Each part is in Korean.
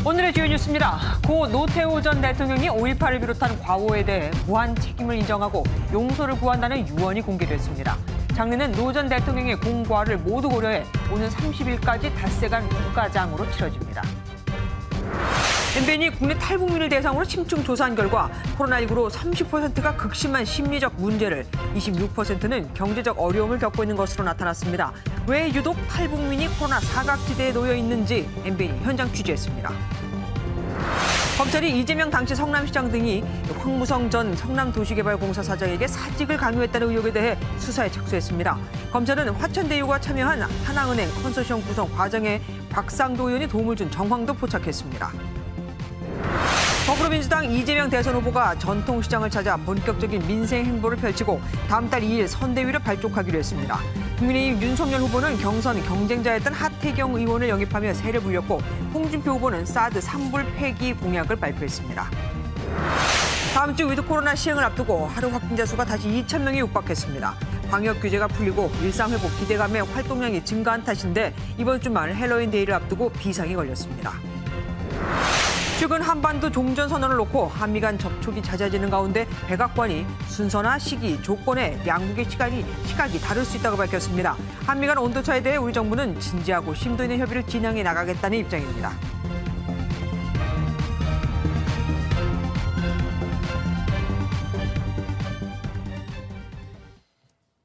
오늘의 주요 뉴스입니다. 고 노태우 전 대통령이 5.18을 비롯한 과오에 대해 무한 책임을 인정하고 용서를 구한다는 유언이 공개됐습니다. 장례는 노 전 대통령의 공과를 모두 고려해 오는 30일까지 닷새간 국가장으로 치러집니다. MBN이 국내 탈북민을 대상으로 심층 조사한 결과 코로나19로 30%가 극심한 심리적 문제를, 26%는 경제적 어려움을 겪고 있는 것으로 나타났습니다. 왜 유독 탈북민이 코로나 사각지대에 놓여 있는지 MBN이 현장 취재했습니다. 검찰이 이재명 당시 성남시장 등이 황무성 전 성남도시개발공사 사장에게 사직을 강요했다는 의혹에 대해 수사에 착수했습니다. 검찰은 화천대유가 참여한 하나은행 컨소시엄 구성 과정에 곽상도 의원이 도움을 준 정황도 포착했습니다. 더불어민주당 이재명 대선 후보가 전통시장을 찾아 본격적인 민생 행보를 펼치고 다음 달 2일 선대위를 발족하기로 했습니다. 국민의힘 윤석열 후보는 경선 경쟁자였던 하태경 의원을 영입하며 세를 불렸고 홍준표 후보는 사드 3불 폐기 공약을 발표했습니다. 다음 주 위드 코로나 시행을 앞두고 하루 확진자 수가 다시 2,000명이 육박했습니다. 방역 규제가 풀리고 일상회복 기대감에 활동량이 증가한 탓인데 이번 주말 헬로윈 데이를 앞두고 비상이 걸렸습니다. 최근 한반도 종전선언을 놓고 한미 간 접촉이 잦아지는 가운데 백악관이 순서나 시기, 조건에 양국의 시각이 다를 수 있다고 밝혔습니다. 한미 간 온도차에 대해 우리 정부는 진지하고 심도 있는 협의를 진행해 나가겠다는 입장입니다.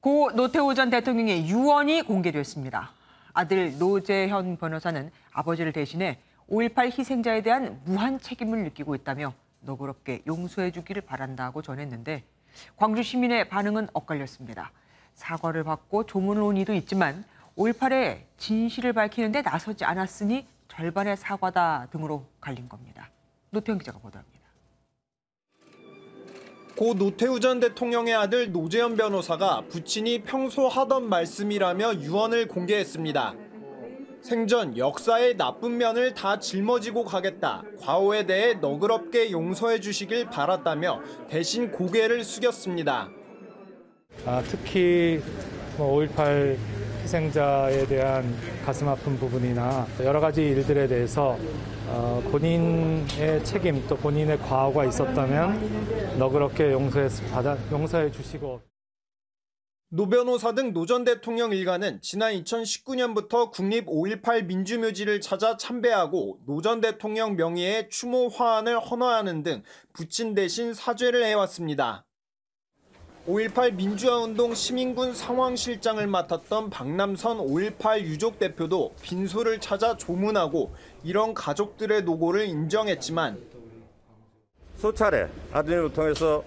고 노태우 전 대통령의 유언이 공개됐습니다. 아들 노재현 변호사는 아버지를 대신해 5.18 희생자에 대한 무한 책임을 느끼고 있다며 너그럽게 용서해 주기를 바란다고 전했는데 광주 시민의 반응은 엇갈렸습니다. 사과를 받고 조문을 온 이도 있지만 5.18의 진실을 밝히는 데 나서지 않았으니 절반의 사과다 등으로 갈린 겁니다. 노태현 기자가 보도합니다. 고 노태우 전 대통령의 아들 노재현 변호사가 부친이 평소 하던 말씀이라며 유언을 공개했습니다. 생전 역사의 나쁜 면을 다 짊어지고 가겠다. 과오에 대해 너그럽게 용서해 주시길 바랐다며 대신 고개를 숙였습니다. 특히 5.18 희생자에 대한 가슴 아픈 부분이나 여러 가지 일들에 대해서 본인의 책임 또 본인의 과오가 있었다면 너그럽게 용서해 주시고. 노 변호사 등 노 전 대통령 일가는 지난 2019년부터 국립 5.18 민주묘지를 찾아 참배하고 노 전 대통령 명의의 추모 화환을 헌화하는 등 부친 대신 사죄를 해왔습니다. 5.18 민주화운동 시민군 상황실장을 맡았던 박남선 5.18 유족 대표도 빈소를 찾아 조문하고 이런 가족들의 노고를 인정했지만 수차례 아드님을 통해서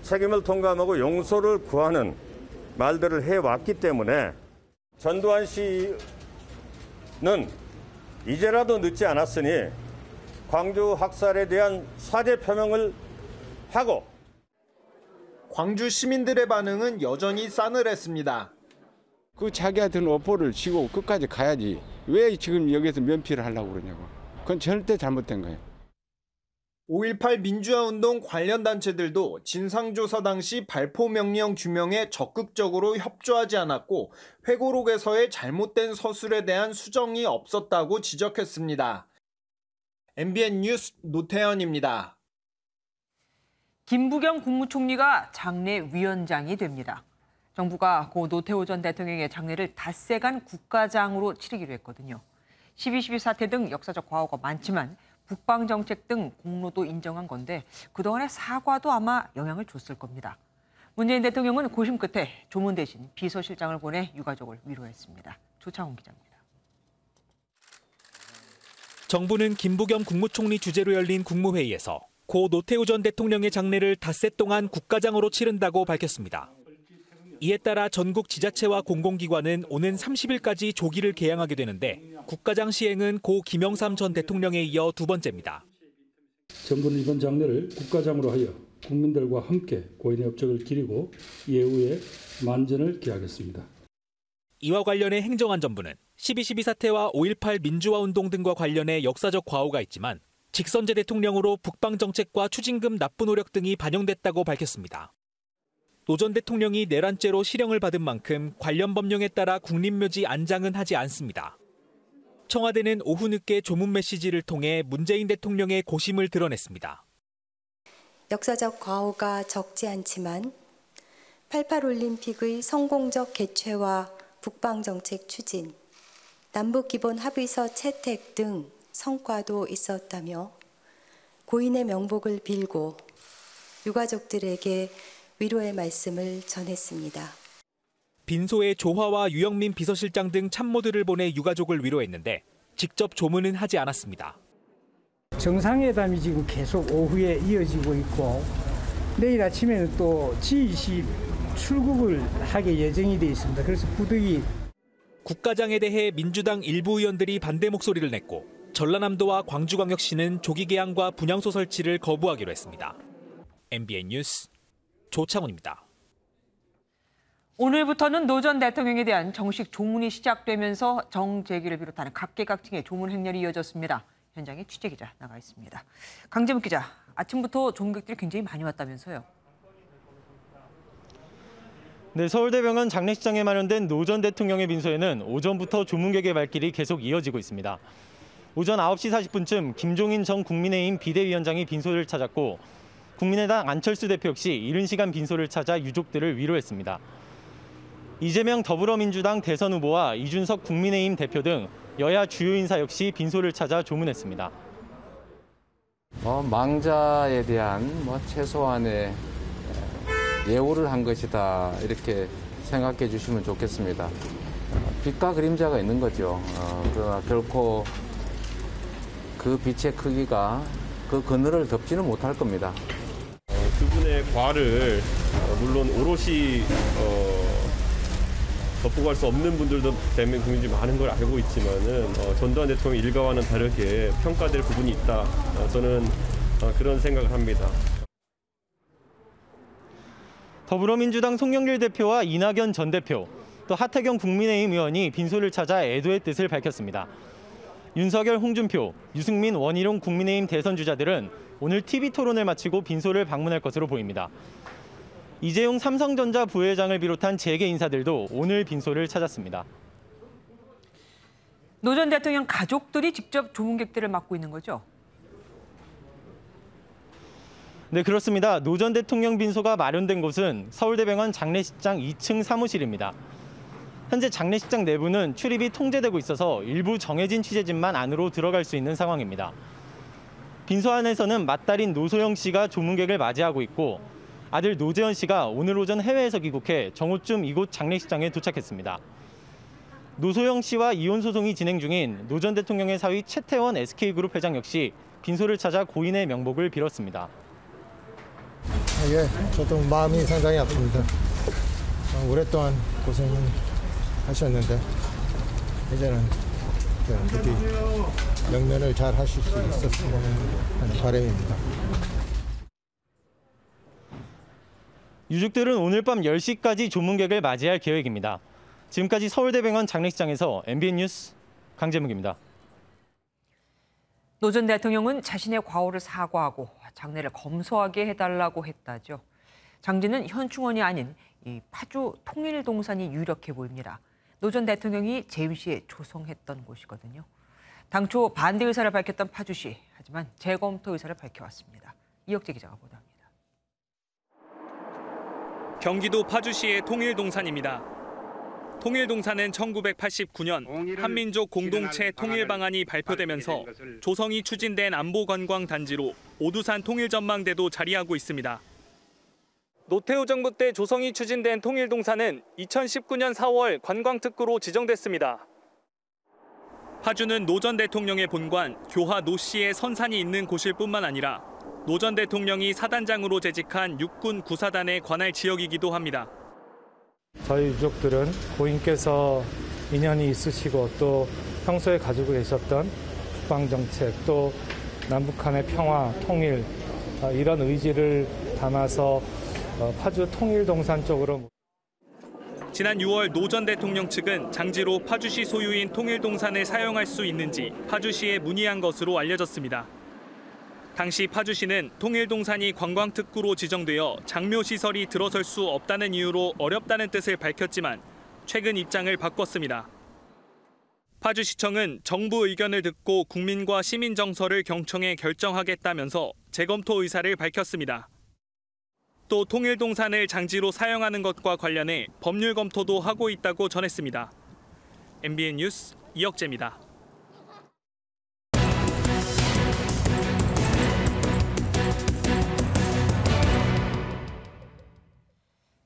책임을 통감하고 용서를 구하는 말들을 해왔기 때문에 전두환 씨는 이제라도 늦지 않았으니 광주 학살에 대한 사죄 표명을 하고. 광주 시민들의 반응은 여전히 싸늘했습니다. 자기한테는 업보를 지고 끝까지 가야지. 왜 지금 여기서 면피를 하려고 그러냐고. 그건 절대 잘못된 거예요. 5.18 민주화운동 관련 단체들도 진상조사 당시 발포 명령 규명에 적극적으로 협조하지 않았고 회고록에서의 잘못된 서술에 대한 수정이 없었다고 지적했습니다. MBN 뉴스 노태현입니다. 김부겸 국무총리가 장례 위원장이 됩니다. 정부가 고 노태우 전 대통령의 장례를 닷새간 국가장으로 치르기로 했거든요. 12.12 사태 등 역사적 과오가 많지만 북방정책 등 공로도 인정한 건데 그동안의 사과도 아마 영향을 줬을 겁니다. 문재인 대통령은 고심 끝에 조문 대신 비서실장을 보내 유가족을 위로했습니다. 조창훈 기자입니다. 정부는 김부겸 국무총리 주재로 열린 국무회의에서 고 노태우 전 대통령의 장례를 닷새 동안 국가장으로 치른다고 밝혔습니다. 이에 따라 전국 지자체와 공공기관은 오는 30일까지 조기를 개항하게 되는데 국가장 시행은 고 김영삼 전 대통령에 이어 두 번째입니다. 정부는 이번 장례를 국가장으로 하여 국민들과 함께 고인의 업적을 기리고 예우의 만전을 기하겠습니다. 이와 관련해 행정안전부는 12.12 사태와 5.18 민주화운동 등과 관련해 역사적 과오가 있지만 직선제 대통령으로 북방정책과 추징금 납부 노력 등이 반영됐다고 밝혔습니다. 노 전 대통령이 내란죄로 실형을 받은 만큼 관련 법령에 따라 국립묘지 안장은 하지 않습니다. 청와대는 오후 늦게 조문 메시지를 통해 문재인 대통령의 고심을 드러냈습니다. 역사적 과오가 적지 않지만 88 올림픽의 성공적 개최와 북방정책 추진, 남북기본 합의서 채택 등 성과도 있었다며 고인의 명복을 빌고 유가족들에게 위로의 말씀을 전했습니다. 빈소에 조화와 유영민 비서실장 등 참모들을 보내 유가족을 위로했는데 직접 조문은 하지 않았습니다. 정상회담이 지금 계속 오후에 이어지고 있고 내일 아침에는 또 G20 출국을 하게 예정이 돼 있습니다. 그래서 부득이 국가장에 대해 민주당 일부 의원들이 반대 목소리를 냈고 전라남도와 광주광역시는 조기 개항과 분향소 설치를 거부하기로 했습니다. MBN 뉴스 조창훈입니다. 오늘부터는 노 전 대통령에 대한 정식 조문이 시작되면서 정재기를 비롯하는 각계각층의 조문 행렬이 이어졌습니다. 현장에 취재기자 나가 있습니다. 강재묵 기자, 아침부터 조문객들이 굉장히 많이 왔다면서요? 네, 서울대병원 장례식장에 마련된 노 전 대통령의 빈소에는 오전부터 조문객의 발길이 계속 이어지고 있습니다. 오전 9시 40분쯤 김종인 전 국민의힘 비대위원장이 빈소를 찾았고 국민의당 안철수 대표 역시 이른 시간 빈소를 찾아 유족들을 위로했습니다. 이재명 더불어민주당 대선 후보와 이준석 국민의힘 대표 등 여야 주요 인사 역시 빈소를 찾아 조문했습니다. 망자에 대한 최소한의 예우를 한 것이다 이렇게 생각해 주시면 좋겠습니다. 빛과 그림자가 있는 거죠. 그러나 결코 그 빛의 크기가 그 그늘을 덮지는 못할 겁니다. 그분의 과를 물론 오롯이 덮어갈 수 없는 분들도 대한민국 국민들이 많은 걸 알고 있지만은 전두환 대통령 일가와는 다르게 평가될 부분이 있다. 저는 그런 생각을 합니다. 더불어민주당 송영길 대표와 이낙연 전 대표, 또 하태경 국민의힘 의원이 빈소를 찾아 애도의 뜻을 밝혔습니다. 윤석열, 홍준표, 유승민, 원희룡 국민의힘 대선 주자들은 오늘 TV 토론을 마치고 빈소를 방문할 것으로 보입니다. 이재용 삼성전자 부회장을 비롯한 재계 인사들도 오늘 빈소를 찾았습니다. 노 전 대통령 가족들이 직접 조문객들을 맡고 있는 거죠? 네, 그렇습니다. 노 전 대통령 빈소가 마련된 곳은 서울대병원 장례식장 2층 사무실입니다. 현재 장례식장 내부는 출입이 통제되고 있어서 일부 정해진 취재진만 안으로 들어갈 수 있는 상황입니다. 빈소 안에서는 맏딸인 노소영 씨가 조문객을 맞이하고 있고 아들 노재현 씨가 오늘 오전 해외에서 귀국해 정오쯤 이곳 장례식장에 도착했습니다. 노소영 씨와 이혼 소송이 진행 중인 노 전 대통령의 사위 최태원 SK그룹 회장 역시 빈소를 찾아 고인의 명복을 빌었습니다. 예, 저도 마음이 상당히 아픕니다. 오랫동안 고생을 하셨는데 이제는 부디 명면을 잘 하실 수 있었으면 하는 바람입니다. 유족들은 오늘 밤 10시까지 조문객을 맞이할 계획입니다. 지금까지 서울대병원 장례식장에서 MBN 뉴스 강재묵입니다. 노 전 대통령은 자신의 과오를 사과하고 장례를 검소하게 해달라고 했다죠. 장지는 현충원이 아닌 이 파주 통일동산이 유력해 보입니다. 노 전 대통령이 재임 시에 조성했던 곳이거든요. 당초 반대 의사를 밝혔던 파주시, 하지만 재검토 의사를 밝혀왔습니다. 이혁재 기자가 보도합니다. 경기도 파주시의 통일동산입니다. 통일동산은 1989년 한민족 공동체 통일 방안이 발표되면서 조성이 추진된 안보관광단지로 오두산 통일전망대도 자리하고 있습니다. 노태우 정부 때 조성이 추진된 통일동산은 2019년 4월 관광특구로 지정됐습니다. 파주는 노 전 대통령의 본관, 교화 노 씨의 선산이 있는 곳일 뿐만 아니라 노 전 대통령이 사단장으로 재직한 육군 구사단의 관할 지역이기도 합니다. 저희 유족들은 고인께서 인연이 있으시고 또 평소에 가지고 계셨던 국방정책 또 남북한의 평화, 통일 이런 의지를 담아서 파주 통일동산 쪽으로. 지난 6월 노 전 대통령 측은 장지로 파주시 소유인 통일동산을 사용할 수 있는지 파주시에 문의한 것으로 알려졌습니다. 당시 파주시는 통일동산이 관광특구로 지정되어 장묘시설이 들어설 수 없다는 이유로 어렵다는 뜻을 밝혔지만 최근 입장을 바꿨습니다. 파주시청은 정부 의견을 듣고 국민과 시민 정서를 경청해 결정하겠다면서 재검토 의사를 밝혔습니다. 또 통일동산을 장지로 사용하는 것과 관련해 법률 검토도 하고 있다고 전했습니다. MBN 뉴스 이혁재입니다.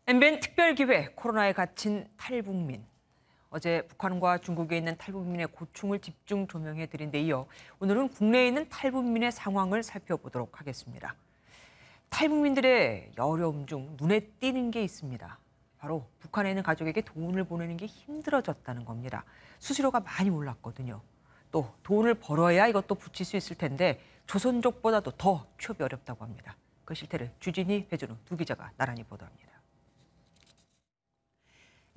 MBN 특별기획 코로나에 갇힌 탈북민. 어제 북한과 중국에 있는 탈북민의 고충을 집중 조명해드린 데 이어 오늘은 국내에 있는 탈북민의 상황을 살펴보도록 하겠습니다. 탈북민들의 어려움 중 눈에 띄는 게 있습니다. 바로 북한에 있는 가족에게 돈을 보내는 게 힘들어졌다는 겁니다. 수수료가 많이 올랐거든요. 또 돈을 벌어야 이것도 붙일 수 있을 텐데 조선족보다도 더 취업이 어렵다고 합니다. 그 실태를 주진희, 배준우 두 기자가 나란히 보도합니다.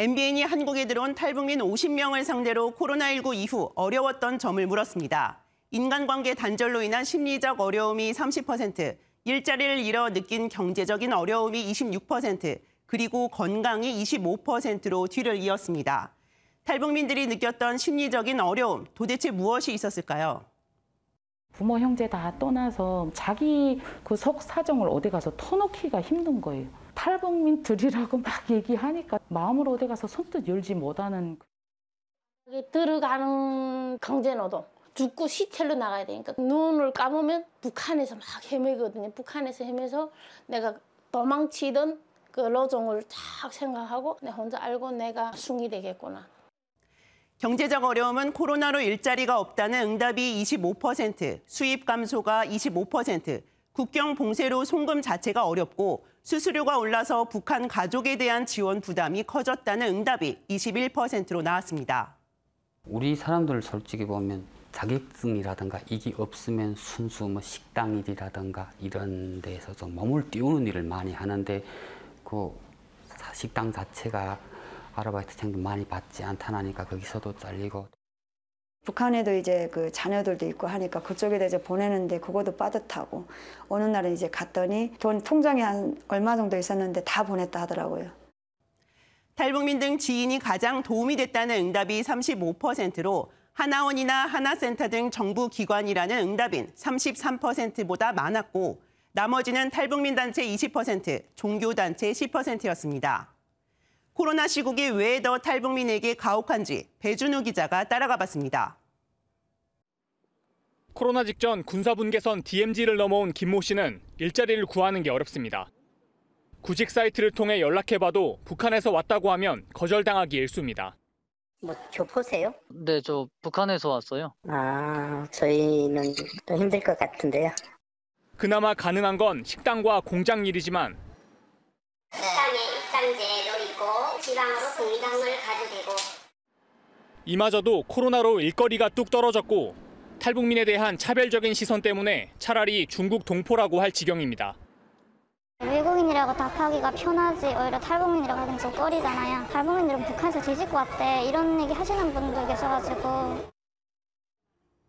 MBN이 한국에 들어온 탈북민 50명을 상대로 코로나19 이후 어려웠던 점을 물었습니다. 인간관계 단절로 인한 심리적 어려움이 30%, 일자리를 잃어 느낀 경제적인 어려움이 26%, 그리고 건강이 25%로 뒤를 이었습니다. 탈북민들이 느꼈던 심리적인 어려움, 도대체 무엇이 있었을까요? 부모, 형제 다 떠나서 자기 그 속 사정을 어디 가서 터놓기가 힘든 거예요. 탈북민들이라고 막 얘기하니까 마음으로 어디 가서 손뜻 열지 못하는. 들어가는 강제노동, 죽고 시체로 나가야 되니까 눈을 감으면 북한에서 막 헤매거든요. 북한에서 헤매서 내가 도망치던 그 로종을 쫙 생각하고 내 혼자 알고 내가 숭이 되겠구나. 경제적 어려움은 코로나로 일자리가 없다는 응답이 25%, 수입 감소가 25%, 국경 봉쇄로 송금 자체가 어렵고 수수료가 올라서 북한 가족에 대한 지원 부담이 커졌다는 응답이 21%로 나왔습니다. 우리 사람들 솔직히 보면 자격증이라든가 이게 없으면 순수 뭐 식당 일이라든가 이런 데에서 좀 몸을 띄우는 일을 많이 하는데 그 식당 자체가 아르바이트생도 많이 받지 않다니까 거기서도 잘리고. 북한에도 이제 그 자녀들도 있고 하니까 그쪽에다 이제 보내는데 그것도 빠듯하고 어느 날은 이제 갔더니 돈 통장에 한 얼마 정도 있었는데 다 보냈다 하더라고요. 탈북민 등 지인이 가장 도움이 됐다는 응답이 35%로 하나원이나 하나센터 등 정부 기관이라는 응답인 33%보다 많았고 나머지는 탈북민 단체 20%, 종교단체 10%였습니다. 코로나 시국이 왜 더 탈북민에게 가혹한지 배준우 기자가 따라가 봤습니다. 코로나 직전 군사분계선 DMZ를 넘어온 김모 씨는 일자리를 구하는 게 어렵습니다. 구직 사이트를 통해 연락해봐도 북한에서 왔다고 하면 거절당하기 일쑤입니다. 뭐 교포세요? 네, 저 북한에서 왔어요. 아, 저희는 좀 힘들 것 같은데요. 그나마 가능한 건 식당과 공장 일이지만 식당에 입장제도 있고 지방으로 공장을 가도 되고 이마저도 코로나로 일거리가 뚝 떨어졌고 탈북민에 대한 차별적인 시선 때문에 차라리 중국 동포라고 할 지경입니다. 외국인이라고 답하기가 편하지 오히려 탈북민이라고 하기는 좀 꺼리잖아요. 탈북민들은 북한에서 뒤집고 왔대 이런 얘기 하시는 분들 계셔가지고.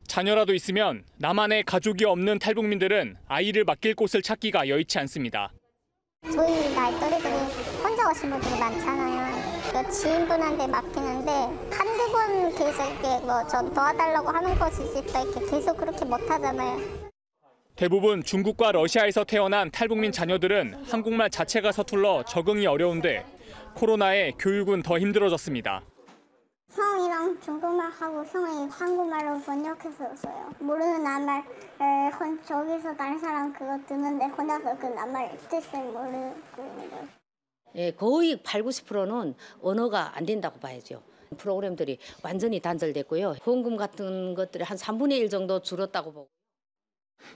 자녀라도 있으면 나만의 가족이 없는 탈북민들은 아이를 맡길 곳을 찾기가 여의치 않습니다. 저희 나이 또래들이 혼자 오신 분들이 많잖아요. 지인분한테 맡기는데 한두 번 계속 이렇게 뭐 좀 도와달라고 하는 것이지 또 이렇게 계속 그렇게 못 하잖아요. 대부분 중국과 러시아에서 태어난 탈북민 자녀들은 한국말 자체가 서툴러 적응이 어려운데 코로나에 교육은 더 힘들어졌습니다. 형이랑 중국말하고 형이 한국말로 번역했었어요. 모르는 낱말 저기서 다른 사람 그거 듣는데 혼자서 그 낱말 뜻을 모르고 있는 거예요. 예, 거의 80~90%는 언어가 안 된다고 봐야죠. 프로그램들이 완전히 단절됐고요. 후원금 같은 것들이 한 3분의 1 정도 줄었다고 보고.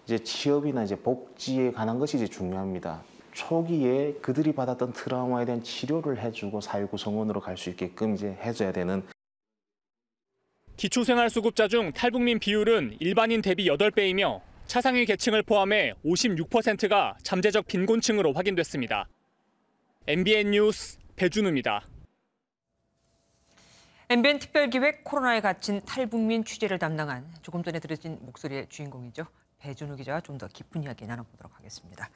이제 취업이나 이제 복지에 관한 것이 이제 중요합니다. 초기에 그들이 받았던 트라우마에 대한 치료를 해주고 사회 구성원으로 갈 수 있게끔 이제 해줘야 되는. 기초생활수급자 중 탈북민 비율은 일반인 대비 8배이며 차상위 계층을 포함해 56%가 잠재적 빈곤층으로 확인됐습니다. MBN 뉴스 배준우입니다. MBN 특별기획 코로나에 갇힌 탈북민 취재를 담당한 조금 전에 들으신 목소리의 주인공이죠. 배준우 기자와 좀 더 깊은 이야기 나눠보도록 하겠습니다.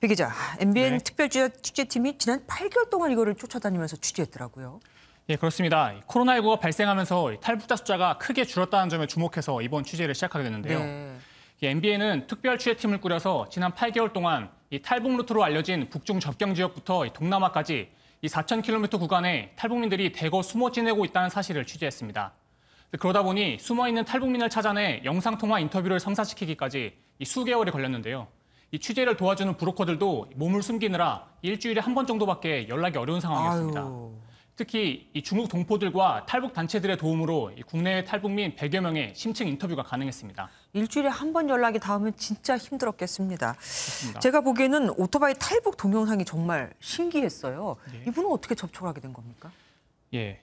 배 기자, MBN 특별취재팀이 지난 8개월 동안 이거를 쫓아다니면서 취재했더라고요. 예, 그렇습니다. 코로나19가 발생하면서 탈북자 숫자가 크게 줄었다는 점에 주목해서 이번 취재를 시작하게 됐는데요. 네. MBN은 특별 취재팀을 꾸려서 지난 8개월 동안 이 탈북 루트로 알려진 북중 접경 지역부터 동남아까지 이 4,000km 구간에 탈북민들이 대거 숨어 지내고 있다는 사실을 취재했습니다. 그러다 보니 숨어있는 탈북민을 찾아내 영상통화 인터뷰를 성사시키기까지 이 수개월이 걸렸는데요. 이 취재를 도와주는 브로커들도 몸을 숨기느라 일주일에 한 번 정도밖에 연락이 어려운 상황이었습니다. 특히 이 중국 동포들과 탈북 단체들의 도움으로 이 국내외 탈북민 100여 명의 심층 인터뷰가 가능했습니다. 일주일에 한 번 연락이 닿으면 진짜 힘들었겠습니다. 그렇습니다. 제가 보기에는 오토바이 탈북 동영상이 정말 신기했어요. 이분은 어떻게 접촉을 하게 된 겁니까? 예,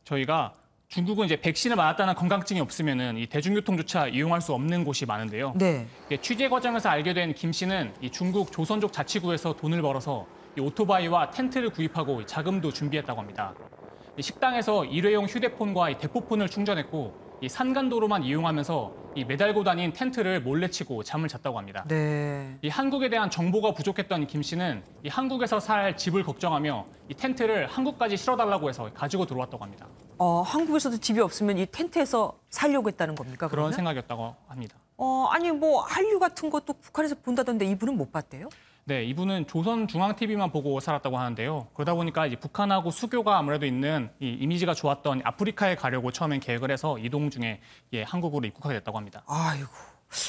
저희가 중국은 이제 백신을 맞았다는 건강증이 없으면은 이 대중교통조차 이용할 수 없는 곳이 많은데요. 네. 취재 과정에서 알게 된 김 씨는 이 중국 조선족 자치구에서 돈을 벌어서 이 오토바이와 텐트를 구입하고 자금도 준비했다고 합니다. 이 식당에서 일회용 휴대폰과 이 대포폰을 충전했고 이 산간도로만 이용하면서 이 매달고 다닌 텐트를 몰래 치고 잠을 잤다고 합니다. 네. 이 한국에 대한 정보가 부족했던 김 씨는 이 한국에서 살 집을 걱정하며 이 텐트를 한국까지 실어달라고 해서 가지고 들어왔다고 합니다. 한국에서도 집이 없으면 이 텐트에서 살려고 했다는 겁니까? 그런 생각이었다고 합니다. 아니 뭐 한류 같은 것도 북한에서 본다던데 이분은 못 봤대요? 네, 이분은 조선중앙TV만 보고 살았다고 하는데요. 그러다 보니까 이제 북한하고 수교가 아무래도 있는 이 이미지가 좋았던 아프리카에 가려고 처음엔 계획을 해서 이동 중에 한국으로 입국하게 됐다고 합니다. 아이고.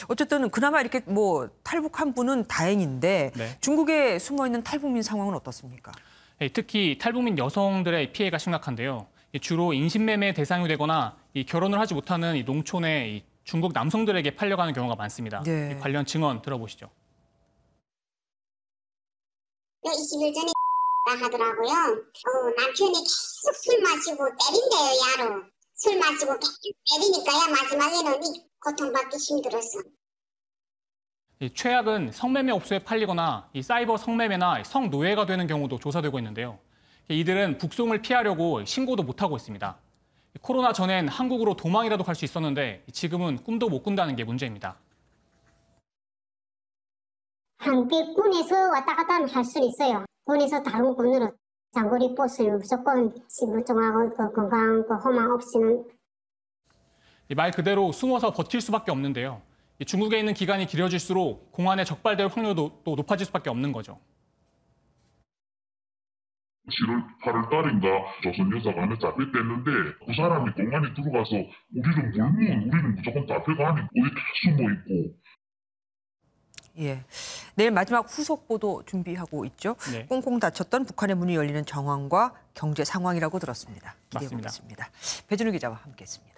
어쨌든 그나마 이렇게 뭐 탈북한 분은 다행인데 네. 중국에 숨어 있는 탈북민 상황은 어떻습니까? 네, 특히 탈북민 여성들의 피해가 심각한데요. 주로 인신매매 대상이 되거나 이 결혼을 하지 못하는 이 농촌의 이 중국 남성들에게 팔려가는 경우가 많습니다. 네. 관련 증언 들어보시죠. 20일 전에 하더라고요. 남편이 계속 술 마시고 때린대요, 야로. 술 마시고 계속 때리니까야 마지막에는 고통받기 힘들었어. 최악은 성매매 업소에 팔리거나 이 사이버 성매매나 성노예가 되는 경우도 조사되고 있는데요. 이들은 북송을 피하려고 신고도 못하고 있습니다. 코로나 전엔 한국으로 도망이라도 갈 수 있었는데 지금은 꿈도 못 꾼다는 게 문제입니다. 한국군에서 왔다 갔다 할 수 있어요. 군에서 다른 군으로 장거리 버스를 무조건 신분증하고 건강 허망 없이는. 말 그대로 숨어서 버틸 수밖에 없는데요. 중국에 있는 기간이 길어질수록 공안에 적발될 확률도 또 높아질 수밖에 없는 거죠. 7월 8월 달인가 조선 여사가 하나 잡혔댔는데 그 사람이 공안에 들어가서 우리를 물면 우리는 무조건 잡혀가니 어디 다 숨어 있고. 예, 내일 마지막 후속 보도 준비하고 있죠. 네. 꽁꽁 닫혔던 북한의 문이 열리는 정황과 경제 상황이라고 들었습니다. 기대해 보겠습니다. 배준우 기자와 함께했습니다.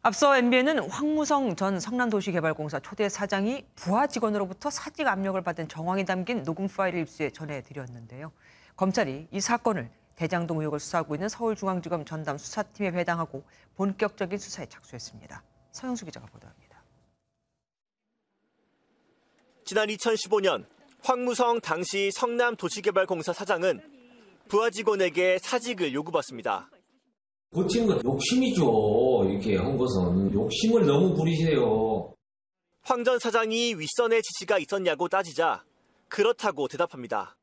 앞서 MBN은 황무성 전 성남도시개발공사 초대 사장이 부하 직원으로부터 사직 압력을 받은 정황이 담긴 녹음 파일을 입수해 전해드렸는데요. 검찰이 이 사건을 대장동 의혹을 수사하고 있는 서울중앙지검 전담 수사팀에 배당하고 본격적인 수사에 착수했습니다. 서영수 기자가 보도합니다. 지난 2015년 황무성 당시 성남도시개발공사 사장은 부하 직원에게 사직을 요구받습니다. 버티는 건 욕심이죠. 이렇게 한 것은 욕심을 너무 부리세요. 황 전 사장이 윗선의 지시가 있었냐고 따지자 그렇다고 대답합니다.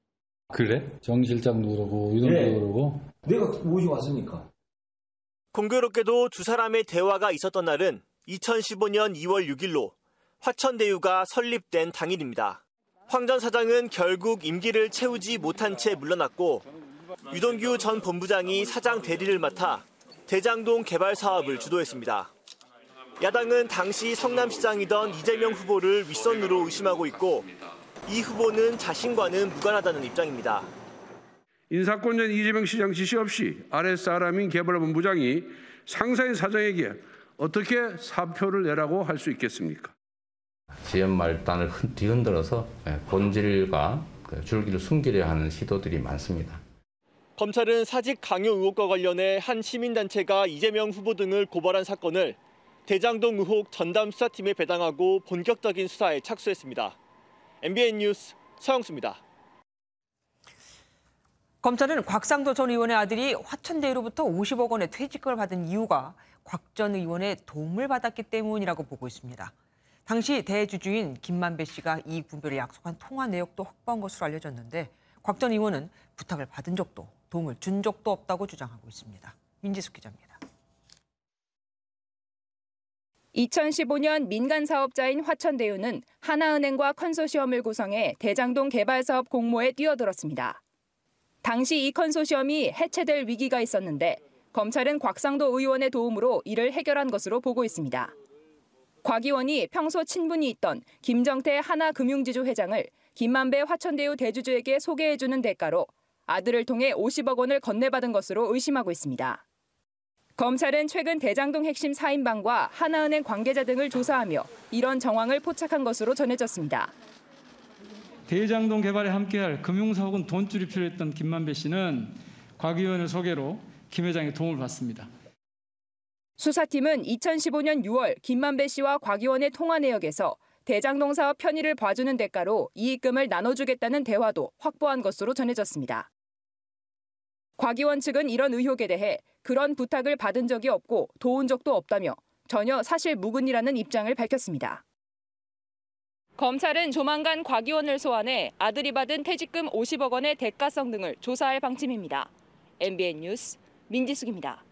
그래? 정 실장도 그러고 유동도 그러고? 내가 모셔왔으니까. 공교롭게도 두 사람의 대화가 있었던 날은 2015년 2월 6일로 화천대유가 설립된 당일입니다. 황 전 사장은 결국 임기를 채우지 못한 채 물러났고 유동규 전 본부장이 사장 대리를 맡아 대장동 개발 사업을 주도했습니다. 야당은 당시 성남시장이던 이재명 후보를 윗선으로 의심하고 있고 이 후보는 자신과는 무관하다는 입장입니다. 인사권 전 이재명 시장 지시 없이 아랫사람인 개발본부장이 상사인 사장에게 어떻게 사표를 내라고 할 수 있겠습니까? 지연 말단을 뒤흔들어서 본질과 줄기를 숨기려 하는 시도들이 많습니다. 검찰은 사직 강요 의혹과 관련해 한 시민단체가 이재명 후보 등을 고발한 사건을 대장동 의혹 전담 수사팀에 배당하고 본격적인 수사에 착수했습니다. MBN 뉴스 서영수입니다. 검찰은 곽상도 전 의원의 아들이 화천대유로부터 50억 원의 퇴직금을 받은 이유가 곽 전 의원의 도움을 받았기 때문이라고 보고 있습니다. 당시 대주주인 김만배 씨가 이익 분배를 약속한 통화 내역도 확보한 것으로 알려졌는데 곽 전 의원은 부탁을 받은 적도 도움을 준 적도 없다고 주장하고 있습니다. 민지숙 기자입니다. 2015년 민간 사업자인 화천대유는 하나은행과 컨소시엄을 구성해 대장동 개발 사업 공모에 뛰어들었습니다. 당시 이 컨소시엄이 해체될 위기가 있었는데 검찰은 곽상도 의원의 도움으로 이를 해결한 것으로 보고 있습니다. 곽 의원이 평소 친분이 있던 김정태 하나금융지주 회장을 김만배 화천대유 대주주에게 소개해주는 대가로 아들을 통해 50억 원을 건네받은 것으로 의심하고 있습니다. 검찰은 최근 대장동 핵심 4인방과 하나은행 관계자 등을 조사하며 이런 정황을 포착한 것으로 전해졌습니다. 대장동 개발에 함께할 금융사업은 돈줄이 필요했던 김만배 씨는 곽 의원의 소개로 김 회장의 도움을 받습니다. 수사팀은 2015년 6월 김만배 씨와 곽 의원의 통화 내역에서 대장동 사업 편의를 봐주는 대가로 이익금을 나눠주겠다는 대화도 확보한 것으로 전해졌습니다. 곽 의원 측은 이런 의혹에 대해 그런 부탁을 받은 적이 없고 도운 적도 없다며 전혀 사실 무근이라는 입장을 밝혔습니다. 검찰은 조만간 곽 의원을 소환해 아들이 받은 퇴직금 50억 원의 대가성 등을 조사할 방침입니다. MBN 뉴스 민지숙입니다.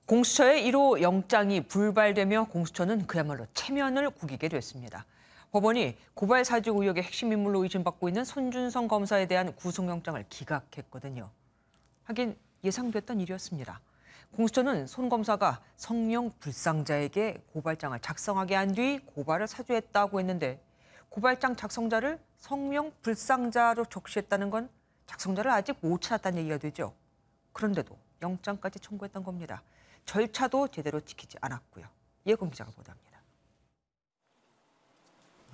공수처의 1호 영장이 불발되며 공수처는 그야말로 체면을 구기게 됐습니다. 법원이 고발 사주 의혹의 핵심 인물로 의심받고 있는 손준성 검사에 대한 구속영장을 기각했거든요. 하긴 예상됐던 일이었습니다. 공수처는 손 검사가 성명 불상자에게 고발장을 작성하게 한 뒤 고발을 사주했다고 했는데 고발장 작성자를 성명 불상자로 적시했다는 건 작성자를 아직 못 찾았다는 얘기가 되죠. 그런데도 영장까지 청구했던 겁니다. 절차도 제대로 지키지 않았고요. 예건 기자가 보도합니다.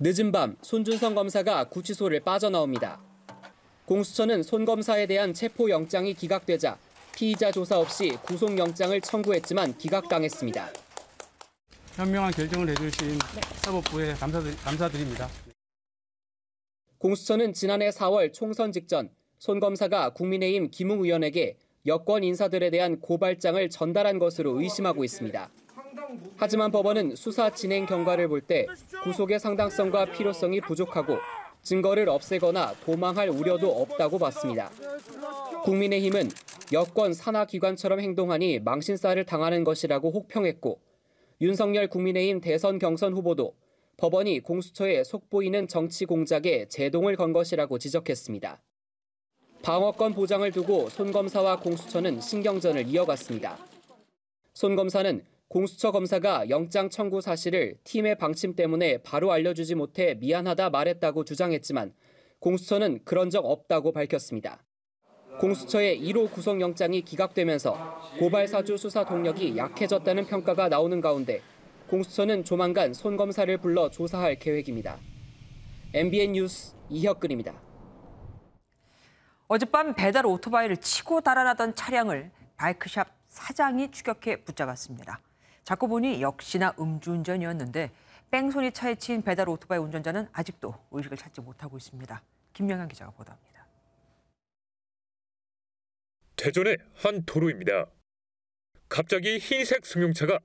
늦은 밤 손준성 검사가 구치소를 빠져나옵니다. 공수처는 손 검사에 대한 체포영장이 기각되자 피의자 조사 없이 구속영장을 청구했지만 기각당했습니다. 현명한 결정을 해주신 사법부에 감사드립니다. 공수처는 지난해 4월 총선 직전 손 검사가 국민의힘 김웅 의원에게 여권 인사들에 대한 고발장을 전달한 것으로 의심하고 있습니다. 하지만 법원은 수사 진행 경과를 볼 때 구속의 상당성과 필요성이 부족하고 증거를 없애거나 도망할 우려도 없다고 봤습니다. 국민의힘은 여권 산하기관처럼 행동하니 망신살을 당하는 것이라고 혹평했고 윤석열 국민의힘 대선 경선 후보도 법원이 공수처에 속보이는 정치 공작에 제동을 건 것이라고 지적했습니다. 방어권 보장을 두고 손 검사와 공수처는 신경전을 이어갔습니다. 손 검사는 공수처 검사가 영장 청구 사실을 팀의 방침 때문에 바로 알려주지 못해 미안하다 말했다고 주장했지만 공수처는 그런 적 없다고 밝혔습니다. 공수처의 1호 구속영장이 기각되면서 고발 사주 수사 동력이 약해졌다는 평가가 나오는 가운데 공수처는 조만간 손 검사를 불러 조사할 계획입니다. MBN 뉴스 이혁근입니다. 어젯밤 배달 오토바이를 치고 달아나던 차량을 바이크샵 사장이 추격해 붙잡았습니다. 잡고 보니 역시나 음주운전이었는데 뺑소니 차에 치인 배달 오토바이 운전자는 아직도 의식을 찾지 못하고 있습니다. 김영현 기자가 보도합니다. 대전의 한 도로입니다. 갑자기 흰색 승용차가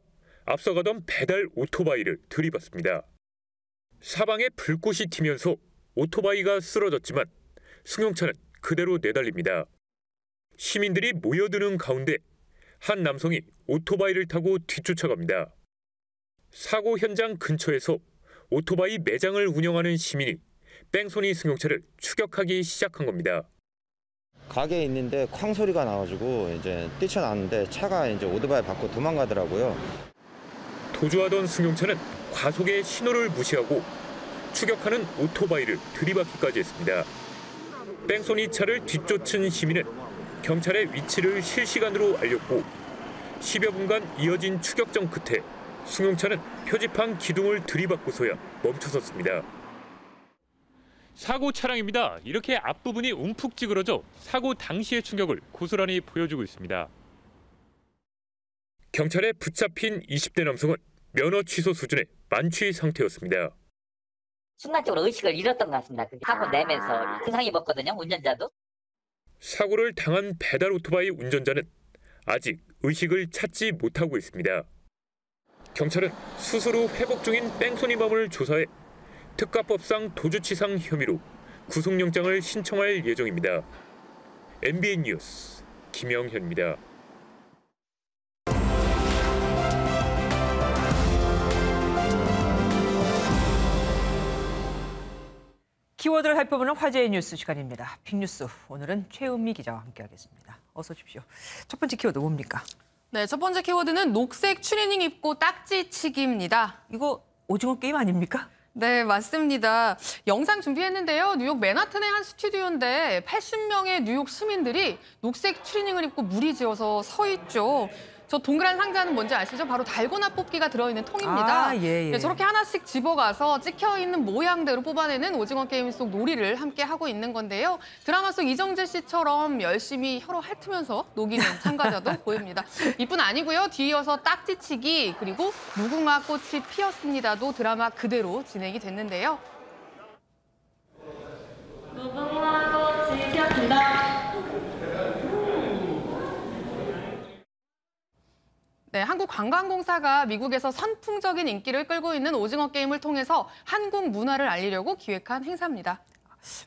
앞서가던 배달 오토바이를 들이받습니다. 사방에 불꽃이 튀면서 오토바이가 쓰러졌지만 승용차는 그대로 내달립니다. 시민들이 모여드는 가운데 한 남성이 오토바이를 타고 뒤쫓아갑니다. 사고 현장 근처에서 오토바이 매장을 운영하는 시민이 뺑소니 승용차를 추격하기 시작한 겁니다. 가게에 있는데 쾅 소리가 나가지고 이제 뛰쳐나왔는데 차가 이제 오토바이 받고 도망가더라고요. 도주하던 승용차는 과속의 신호를 무시하고 추격하는 오토바이를 들이받기까지 했습니다. 뺑소니 차를 뒤쫓은 시민은 경찰에 위치를 실시간으로 알렸고 10여 분간 이어진 추격전 끝에 승용차는 표지판 기둥을 들이받고서야 멈춰섰습니다. 사고 차량입니다. 이렇게 앞부분이 움푹 찌그러져 사고 당시의 충격을 고스란히 보여주고 있습니다. 경찰에 붙잡힌 20대 남성은 면허 취소 수준의 만취 상태였습니다. 순간적으로 의식을 잃었던 것 같습니다. 사고 내면서 증상이 입었거든요, 운전자도. 사고를 당한 배달 오토바이 운전자는 아직 의식을 찾지 못하고 있습니다. 경찰은 스스로 회복 중인 뺑소니범을 조사해 특가법상 도주치상 혐의로 구속영장을 신청할 예정입니다. MBN 뉴스 김영현입니다. 키워드를 살펴보는 화제의 뉴스 시간입니다. 빅뉴스, 오늘은 최은미 기자와 함께하겠습니다. 어서 오십시오. 첫 번째 키워드 뭡니까? 네, 첫 번째 키워드는 녹색 추리닝 입고 딱지치기입니다. 이거 오징어 게임 아닙니까? 네, 맞습니다. 영상 준비했는데요. 뉴욕 맨하튼의 한 스튜디오인데 80명의 뉴욕 시민들이 녹색 추리닝을 입고 무리지어서 서 있죠. 저 동그란 상자는 뭔지 아시죠? 바로 달고나 뽑기가 들어있는 통입니다. 예. 네, 저렇게 하나씩 집어가서 찍혀있는 모양대로 뽑아내는 오징어 게임 속 놀이를 함께 하고 있는 건데요. 드라마 속 이정재 씨처럼 열심히 혀로 핥으면서 녹이는 참가자도 보입니다. 이뿐 아니고요. 뒤이어서 딱지치기 그리고 무궁화 꽃이 피었습니다도 드라마 그대로 진행이 됐는데요. 무궁화 꽃이 피었습니다. 네, 한국관광공사가 미국에서 선풍적인 인기를 끌고 있는 오징어 게임을 통해서 한국 문화를 알리려고 기획한 행사입니다.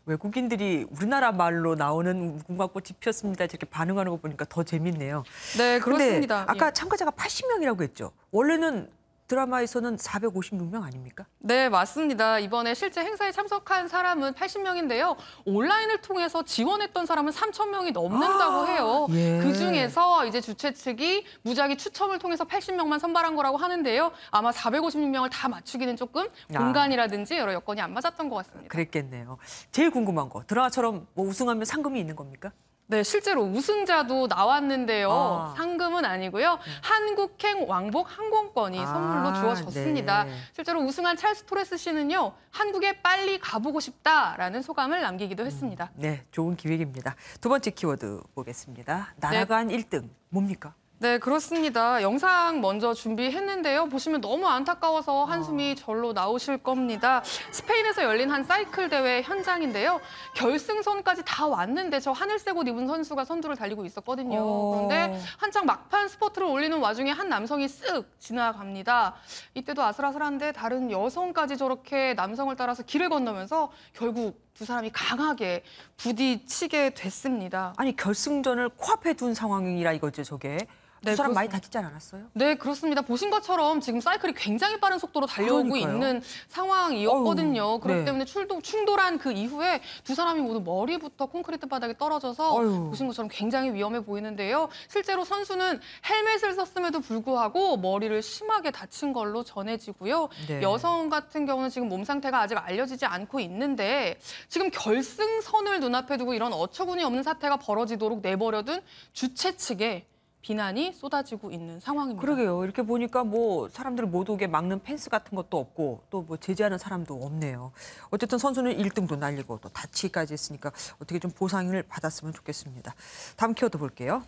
외국인들이 우리나라 말로 나오는 무궁화 꽃이 피었습니다. 이렇게 반응하는 거 보니까 더 재밌네요. 네, 그렇습니다. 근데 아까 참가자가 80명이라고 했죠. 원래는 드라마에서는 456명 아닙니까? 네, 맞습니다. 이번에 실제 행사에 참석한 사람은 80명인데요. 온라인을 통해서 지원했던 사람은 3,000명이 넘는다고 해요. 예. 그중에서 이제 주최 측이 무작위 추첨을 통해서 80명만 선발한 거라고 하는데요. 아마 456명을 다 맞추기는 조금 공간이라든지 여러 여건이 안 맞았던 것 같습니다. 그랬겠네요. 제일 궁금한 거, 드라마처럼 뭐 우승하면 상금이 있는 겁니까? 네, 실제로 우승자도 나왔는데요. 상금은 아니고요. 한국행 왕복 항공권이 선물로 주어졌습니다. 네. 실제로 우승한 찰스 토레스 씨는요. 한국에 빨리 가보고 싶다라는 소감을 남기기도 했습니다. 네, 좋은 기획입니다. 두 번째 키워드 보겠습니다. 날아간 1등, 뭡니까? 네, 그렇습니다. 영상 먼저 준비했는데요. 보시면 너무 안타까워서 한숨이 절로 나오실 겁니다. 스페인에서 열린 한 사이클 대회 현장인데요. 결승선까지 다 왔는데 저 하늘색 옷 입은 선수가 선두를 달리고 있었거든요. 그런데 한창 막판 스퍼트를 올리는 와중에 한 남성이 쓱 지나갑니다. 이때도 아슬아슬한데 다른 여성까지 저렇게 남성을 따라서 길을 건너면서 결국 두 사람이 강하게 부딪히게 됐습니다. 아니, 결승전을 코앞에 둔 상황이라 이거죠, 저게. 두 사람 많이 다치지 않았어요? 네, 그렇습니다. 보신 것처럼 지금 사이클이 굉장히 빠른 속도로 달려오고 있는 상황이었거든요. 그렇기 때문에 충돌한 그 이후에 두 사람이 모두 머리부터 콘크리트 바닥에 떨어져서 보신 것처럼 굉장히 위험해 보이는데요. 실제로 선수는 헬멧을 썼음에도 불구하고 머리를 심하게 다친 걸로 전해지고요. 네. 여성 같은 경우는 지금 몸 상태가 아직 알려지지 않고 있는데 지금 결승선을 눈앞에 두고 이런 어처구니 없는 사태가 벌어지도록 내버려둔 주최 측에 비난이 쏟아지고 있는 상황입니다. 그러게요. 이렇게 보니까 뭐 사람들 못 오게 막는 펜스 같은 것도 없고 또 뭐 제재하는 사람도 없네요. 어쨌든 선수는 1등도 날리고 또 다치기까지 했으니까 어떻게 좀 보상을 받았으면 좋겠습니다. 다음 키워드 볼게요.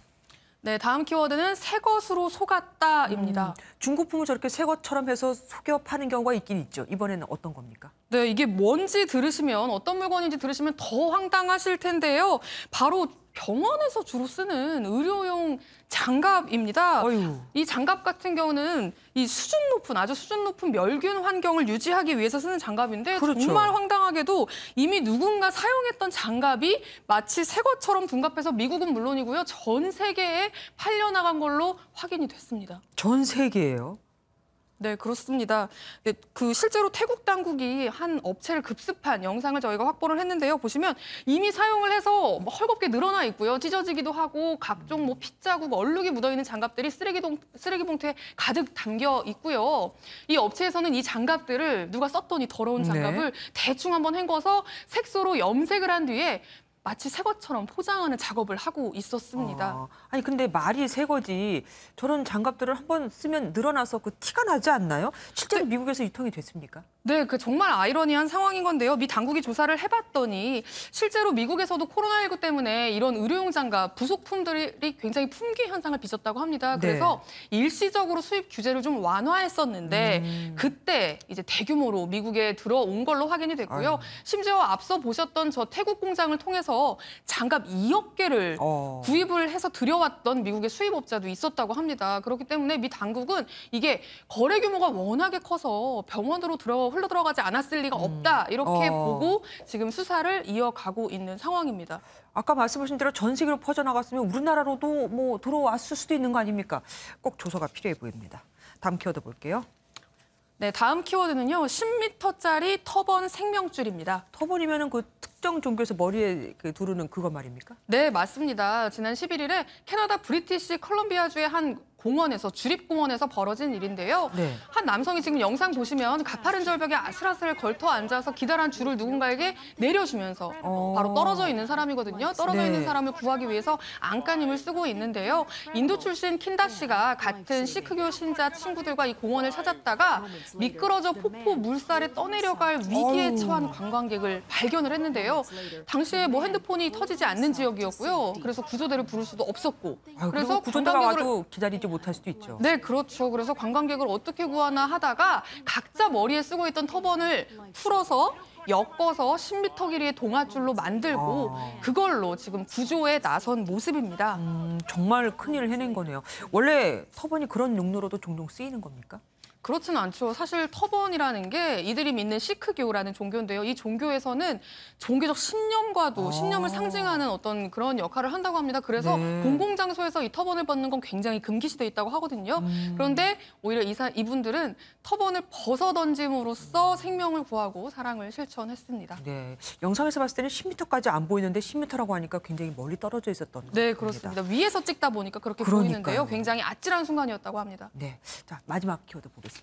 네, 다음 키워드는 새 것으로 속았다입니다. 중고품을 저렇게 새 것처럼 해서 속여 파는 경우가 있긴 있죠. 이번에는 어떤 겁니까? 네, 이게 뭔지 들으시면 어떤 물건인지 들으시면 더 황당하실 텐데요. 바로 병원에서 주로 쓰는 의료용 장갑입니다. 이 장갑 같은 경우는 이 아주 수준 높은 멸균 환경을 유지하기 위해서 쓰는 장갑인데 정말 황당하게도 이미 누군가 사용했던 장갑이 마치 새 것처럼 둔갑해서 미국은 물론이고요. 전 세계에 팔려나간 걸로 확인이 됐습니다. 전 세계예요? 네, 그렇습니다. 그 실제로 태국 당국이 한 업체를 급습한 영상을 저희가 확보를 했는데요. 보시면 이미 사용을 해서 헐겁게 늘어나 있고요. 찢어지기도 하고 각종 뭐 핏자국, 얼룩이 묻어있는 장갑들이 쓰레기 봉투에 가득 담겨 있고요. 이 업체에서는 이 장갑들을 누가 썼더니 더러운 장갑을 대충 한번 헹궈서 색소로 염색을 한 뒤에 마치 새 것처럼 포장하는 작업을 하고 있었습니다. 아니 근데 말이 새 거지 저런 장갑들을 한번 쓰면 늘어나서 그 티가 나지 않나요? 실제로 미국에서 유통이 됐습니까? 네, 그 정말 아이러니한 상황인 건데요. 미 당국이 조사를 해봤더니 실제로 미국에서도 코로나19 때문에 이런 의료용 장갑, 부속품들이 굉장히 품귀 현상을 빚었다고 합니다. 그래서 일시적으로 수입 규제를 좀 완화했었는데 그때 이제 대규모로 미국에 들어온 걸로 확인이 됐고요. 심지어 앞서 보셨던 저 태국 공장을 통해서 해서 장갑 2억 개를 구입을 해서 들여왔던 미국의 수입업자도 있었다고 합니다. 그렇기 때문에 미 당국은 이게 거래 규모가 워낙에 커서 병원으로 흘러 들어가지 않았을 리가 없다 이렇게 보고 지금 수사를 이어가고 있는 상황입니다. 아까 말씀하신 대로 전 세계로 퍼져나갔으면 우리나라로도 뭐 들어왔을 수도 있는 거 아닙니까? 꼭 조사가 필요해 보입니다. 다음 키워드 볼게요. 네, 다음 키워드는요. 10m짜리 터번 생명줄입니다. 터번이면은 그 특정 종교에서 머리에 두르는 그거 말입니까? 네, 맞습니다. 지난 11일에 캐나다 브리티시 컬럼비아주의 한 공원에서 주립공원에서 벌어진 일인데요. 네. 한 남성이 지금 영상 보시면 가파른 절벽에 아슬아슬 걸터 앉아서 기다란 줄을 누군가에게 내려주면서 바로 떨어져 있는 사람이거든요. 떨어져 있는 사람을 구하기 위해서 안간힘을 쓰고 있는데요. 인도 출신 킨다 씨가 같은 시크교 신자 친구들과 이 공원을 찾았다가 미끄러져 폭포 물살에 떠내려갈 위기에 처한 관광객을 발견을 했는데요. 당시에 뭐 핸드폰이 터지지 않는 지역이었고요. 그래서 구조대를 부를 수도 없었고. 그래서 구조대가 와도 기다리지 못할 수도 있죠. 네, 그렇죠. 그래서 관광객을 어떻게 구하나 하다가 각자 머리에 쓰고 있던 터번을 풀어서 엮어서 10m 길이의 동아줄로 만들고 그걸로 지금 구조에 나선 모습입니다. 정말 큰일을 해낸 거네요. 원래 터번이 그런 용도로도 종종 쓰이는 겁니까? 그렇지는 않죠. 사실 터번이라는 게 이들이 믿는 시크교라는 종교인데요. 이 종교에서는 종교적 신념과도 신념을 상징하는 어떤 그런 역할을 한다고 합니다. 그래서 공공장소에서 이 터번을 벗는 건 굉장히 금기시돼 있다고 하거든요. 그런데 오히려 이분들은 터번을 벗어던짐으로써 생명을 구하고 사랑을 실천했습니다. 네, 영상에서 봤을 때는 10m까지 안 보이는데 10m라고 하니까 굉장히 멀리 떨어져 있었던 겁니다. 네, 그렇습니다. 위에서 찍다 보니까 그렇게 보이는데요. 굉장히 아찔한 순간이었다고 합니다. 네, 자 마지막 키워드 보겠습니다.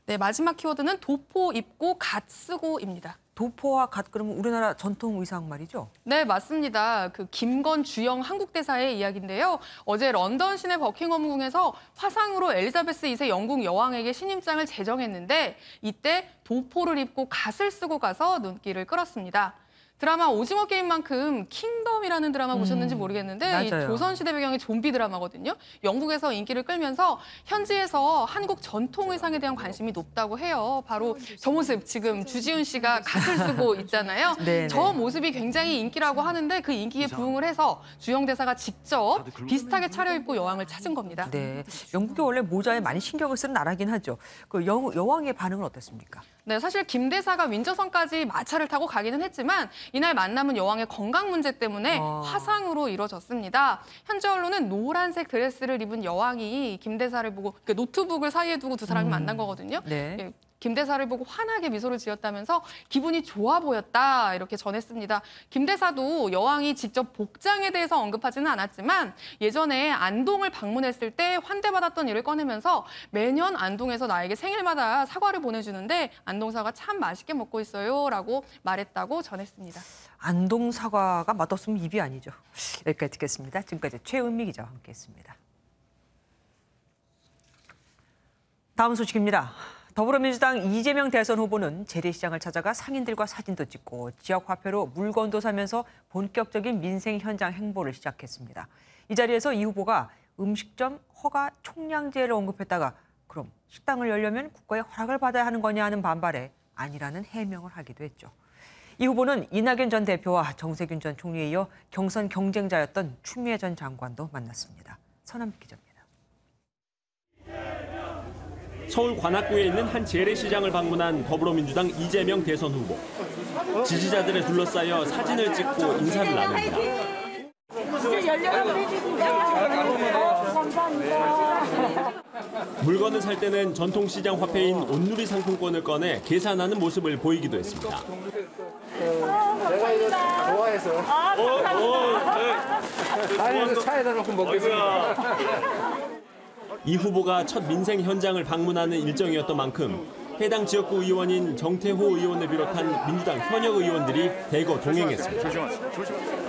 네, 마지막 키워드는 도포 입고 갓 쓰고입니다. 도포와 갓 그러면 우리나라 전통 의상 말이죠? 네, 맞습니다. 그 김건 주영 한국대사의 이야기인데요. 어제 런던 시내 버킹엄궁에서 화상으로 엘리자베스 2세 영국 여왕에게 신임장을 제정했는데 이때 도포를 입고 갓을 쓰고 가서 눈길을 끌었습니다. 드라마 오징어 게임만큼 킹덤이라는 드라마 보셨는지 모르겠는데 이 조선시대 배경의 좀비 드라마거든요. 영국에서 인기를 끌면서 현지에서 한국 전통 의상에 대한 관심이 높다고 해요. 바로 저 모습 지금 주지훈 씨가 갓을 쓰고 있잖아요. 저 모습이 굉장히 인기라고 하는데 그 인기에 부응을 해서 주영 대사가 직접 비슷하게 차려입고 여왕을 찾은 겁니다. 네, 영국이 원래 모자에 많이 신경을 쓰는 나라긴 하죠. 그 여왕의 반응은 어땠습니까? 네, 사실 김 대사가 윈저성까지 마차를 타고 가기는 했지만 이날 만남은 여왕의 건강 문제 때문에 화상으로 이뤄졌습니다. 현지 언론은 노란색 드레스를 입은 여왕이 김 대사를 보고 노트북을 사이에 두고 두 사람이 만난 거거든요. 네. 김 대사를 보고 환하게 미소를 지었다면서 기분이 좋아 보였다 이렇게 전했습니다. 김 대사도 여왕이 직접 복장에 대해서 언급하지는 않았지만 예전에 안동을 방문했을 때 환대받았던 일을 꺼내면서 매년 안동에서 나에게 생일마다 사과를 보내주는데 안동 사과 참 맛있게 먹고 있어요 라고 말했다고 전했습니다. 안동 사과가 맛없으면 입이 아니죠. 여기까지 듣겠습니다. 지금까지 최은미 기자와 함께했습니다. 다음 소식입니다. 더불어민주당 이재명 대선 후보는 재래시장을 찾아가 상인들과 사진도 찍고 지역 화폐로 물건도 사면서 본격적인 민생 현장 행보를 시작했습니다. 이 자리에서 이 후보가 음식점 허가 총량제를 언급했다가 그럼 식당을 열려면 국가의 허락을 받아야 하는 거냐 하는 반발에 아니라는 해명을 하기도 했죠. 이 후보는 이낙연 전 대표와 정세균 전 총리에 이어 경선 경쟁자였던 추미애 전 장관도 만났습니다. 서남빛 기자입니다. 서울 관악구에 있는 한 재래시장을 방문한 더불어민주당 이재명 대선 후보. 지지자들에 둘러싸여 사진을 찍고 인사를 나눕니다. 이제 열려라고 해줍니다. 감사합니다. 물건을 살 때는 전통시장 화폐인 온누리 상품권을 꺼내 계산하는 모습을 보이기도 했습니다. 내가 이거 좋아해서. 아니, 차에다 놓고 먹겠습니다. 이 후보가 첫 민생 현장을 방문하는 일정이었던 만큼 해당 지역구 의원인 정태호 의원을 비롯한 민주당 현역 의원들이 대거 동행했습니다.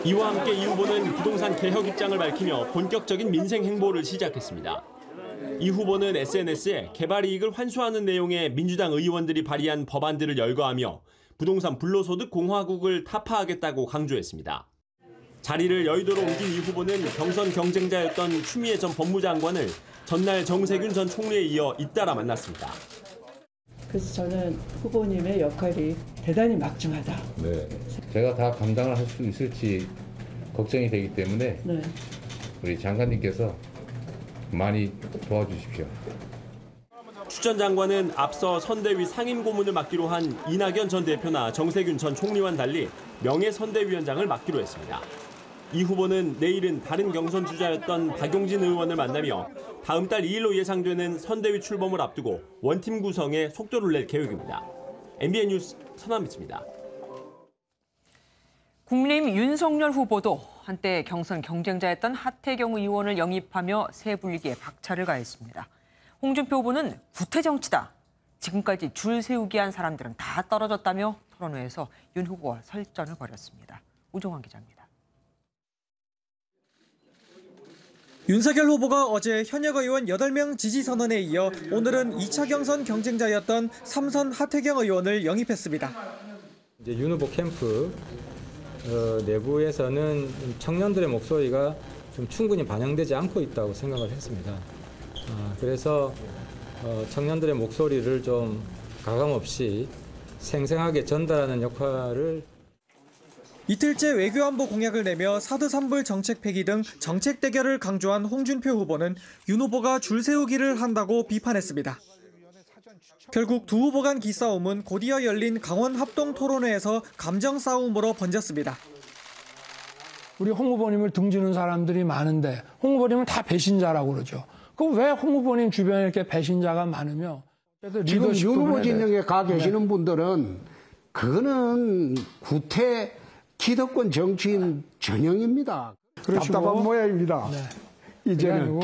이와 함께 이 후보는 부동산 개혁 입장을 밝히며 본격적인 민생 행보를 시작했습니다. 이 후보는 SNS에 개발 이익을 환수하는 내용의 민주당 의원들이 발의한 법안들을 열거하며 부동산 불로소득 공화국을 타파하겠다고 강조했습니다. 자리를 여의도로 옮긴 이 후보는 경선 경쟁자였던 추미애 전 법무장관을 전날 정세균 전 총리에 이어 잇따라 만났습니다. 그래서 저는 후보님의 역할이 대단히 막중하다. 네. 제가 다 감당을 할 수 있을지 걱정이 되기 때문에 네. 우리 장관님께서 많이 도와주십시오. 추 전 장관은 앞서 선대위 상임고문을 맡기로 한 이낙연 전 대표나 정세균 전 총리와는 달리 명예선대위원장을 맡기로 했습니다. 이 후보는 내일은 다른 경선 주자였던 박용진 의원을 만나며 다음 달 2일로 예상되는 선대위 출범을 앞두고 원팀 구성에 속도를 낼 계획입니다. MBN 뉴스 서남미입니다. 국민의힘 윤석열 후보도 한때 경선 경쟁자였던 하태경 의원을 영입하며 새 분위기에 박차를 가했습니다. 홍준표 후보는 구태정치다. 지금까지 줄 세우기 한 사람들은 다 떨어졌다며 토론회에서 윤 후보와 설전을 벌였습니다. 우종환 기자입니다. 윤석열 후보가 어제 현역 의원 8명 지지 선언에 이어 오늘은 2차 경선 경쟁자였던 3선 하태경 의원을 영입했습니다. 이제 윤 후보 캠프 내부에서는 청년들의 목소리가 좀 충분히 반영되지 않고 있다고 생각을 했습니다. 그래서 청년들의 목소리를 좀 가감없이 생생하게 전달하는 역할을 이틀째 외교안보 공약을 내며 사드산불 정책 폐기 등 정책 대결을 강조한 홍준표 후보는 윤 후보가 줄 세우기를 한다고 비판했습니다. 결국 두 후보 간 기싸움은 곧이어 열린 강원 합동 토론회에서 감정 싸움으로 번졌습니다. 우리 홍 후보님을 등지는 사람들이 많은데 홍 후보님은 다 배신자라고 그러죠. 그럼 왜 홍 후보님 주변에 이렇게 배신자가 많으며 지금 윤 후보 진영에 가 계시는 분들은 그거는 구태 기득권 정치인 전형입니다. 답답한 모양입니다. 네. 이제는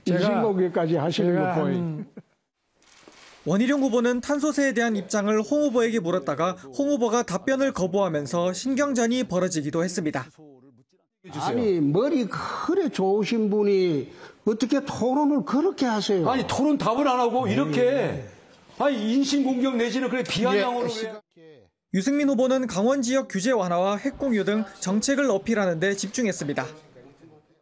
인신공격까지 하시는 거 보이. 원희룡 후보는 탄소세에 대한 입장을 홍 후보에게 물었다가 홍 후보가 답변을 거부하면서 신경전이 벌어지기도 했습니다. 아니 머리 그래 좋으신 분이 어떻게 토론을 그렇게 하세요? 아니 토론 답을 안 하고 이렇게 아니 인신공격 내지는 그래 비아냥으로 유승민 후보는 강원 지역 규제 완화와 핵공유 등 정책을 어필하는 데 집중했습니다.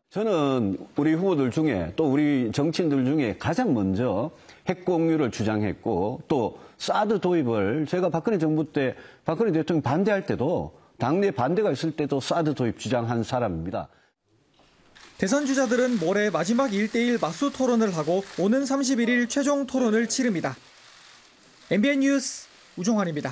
저는 우리 후보들 중에 또 우리 정치인들 중에 가장 먼저 핵공유를 주장했고 또 사드 도입을 제가 박근혜 정부 때 박근혜 대통령 반대할 때도 당내 반대가 있을 때도 사드 도입 주장한 사람입니다. 대선 주자들은 모레 마지막 1대1 맞수 토론을 하고 오는 31일 최종 토론을 치릅니다. MBN 뉴스 우종환입니다.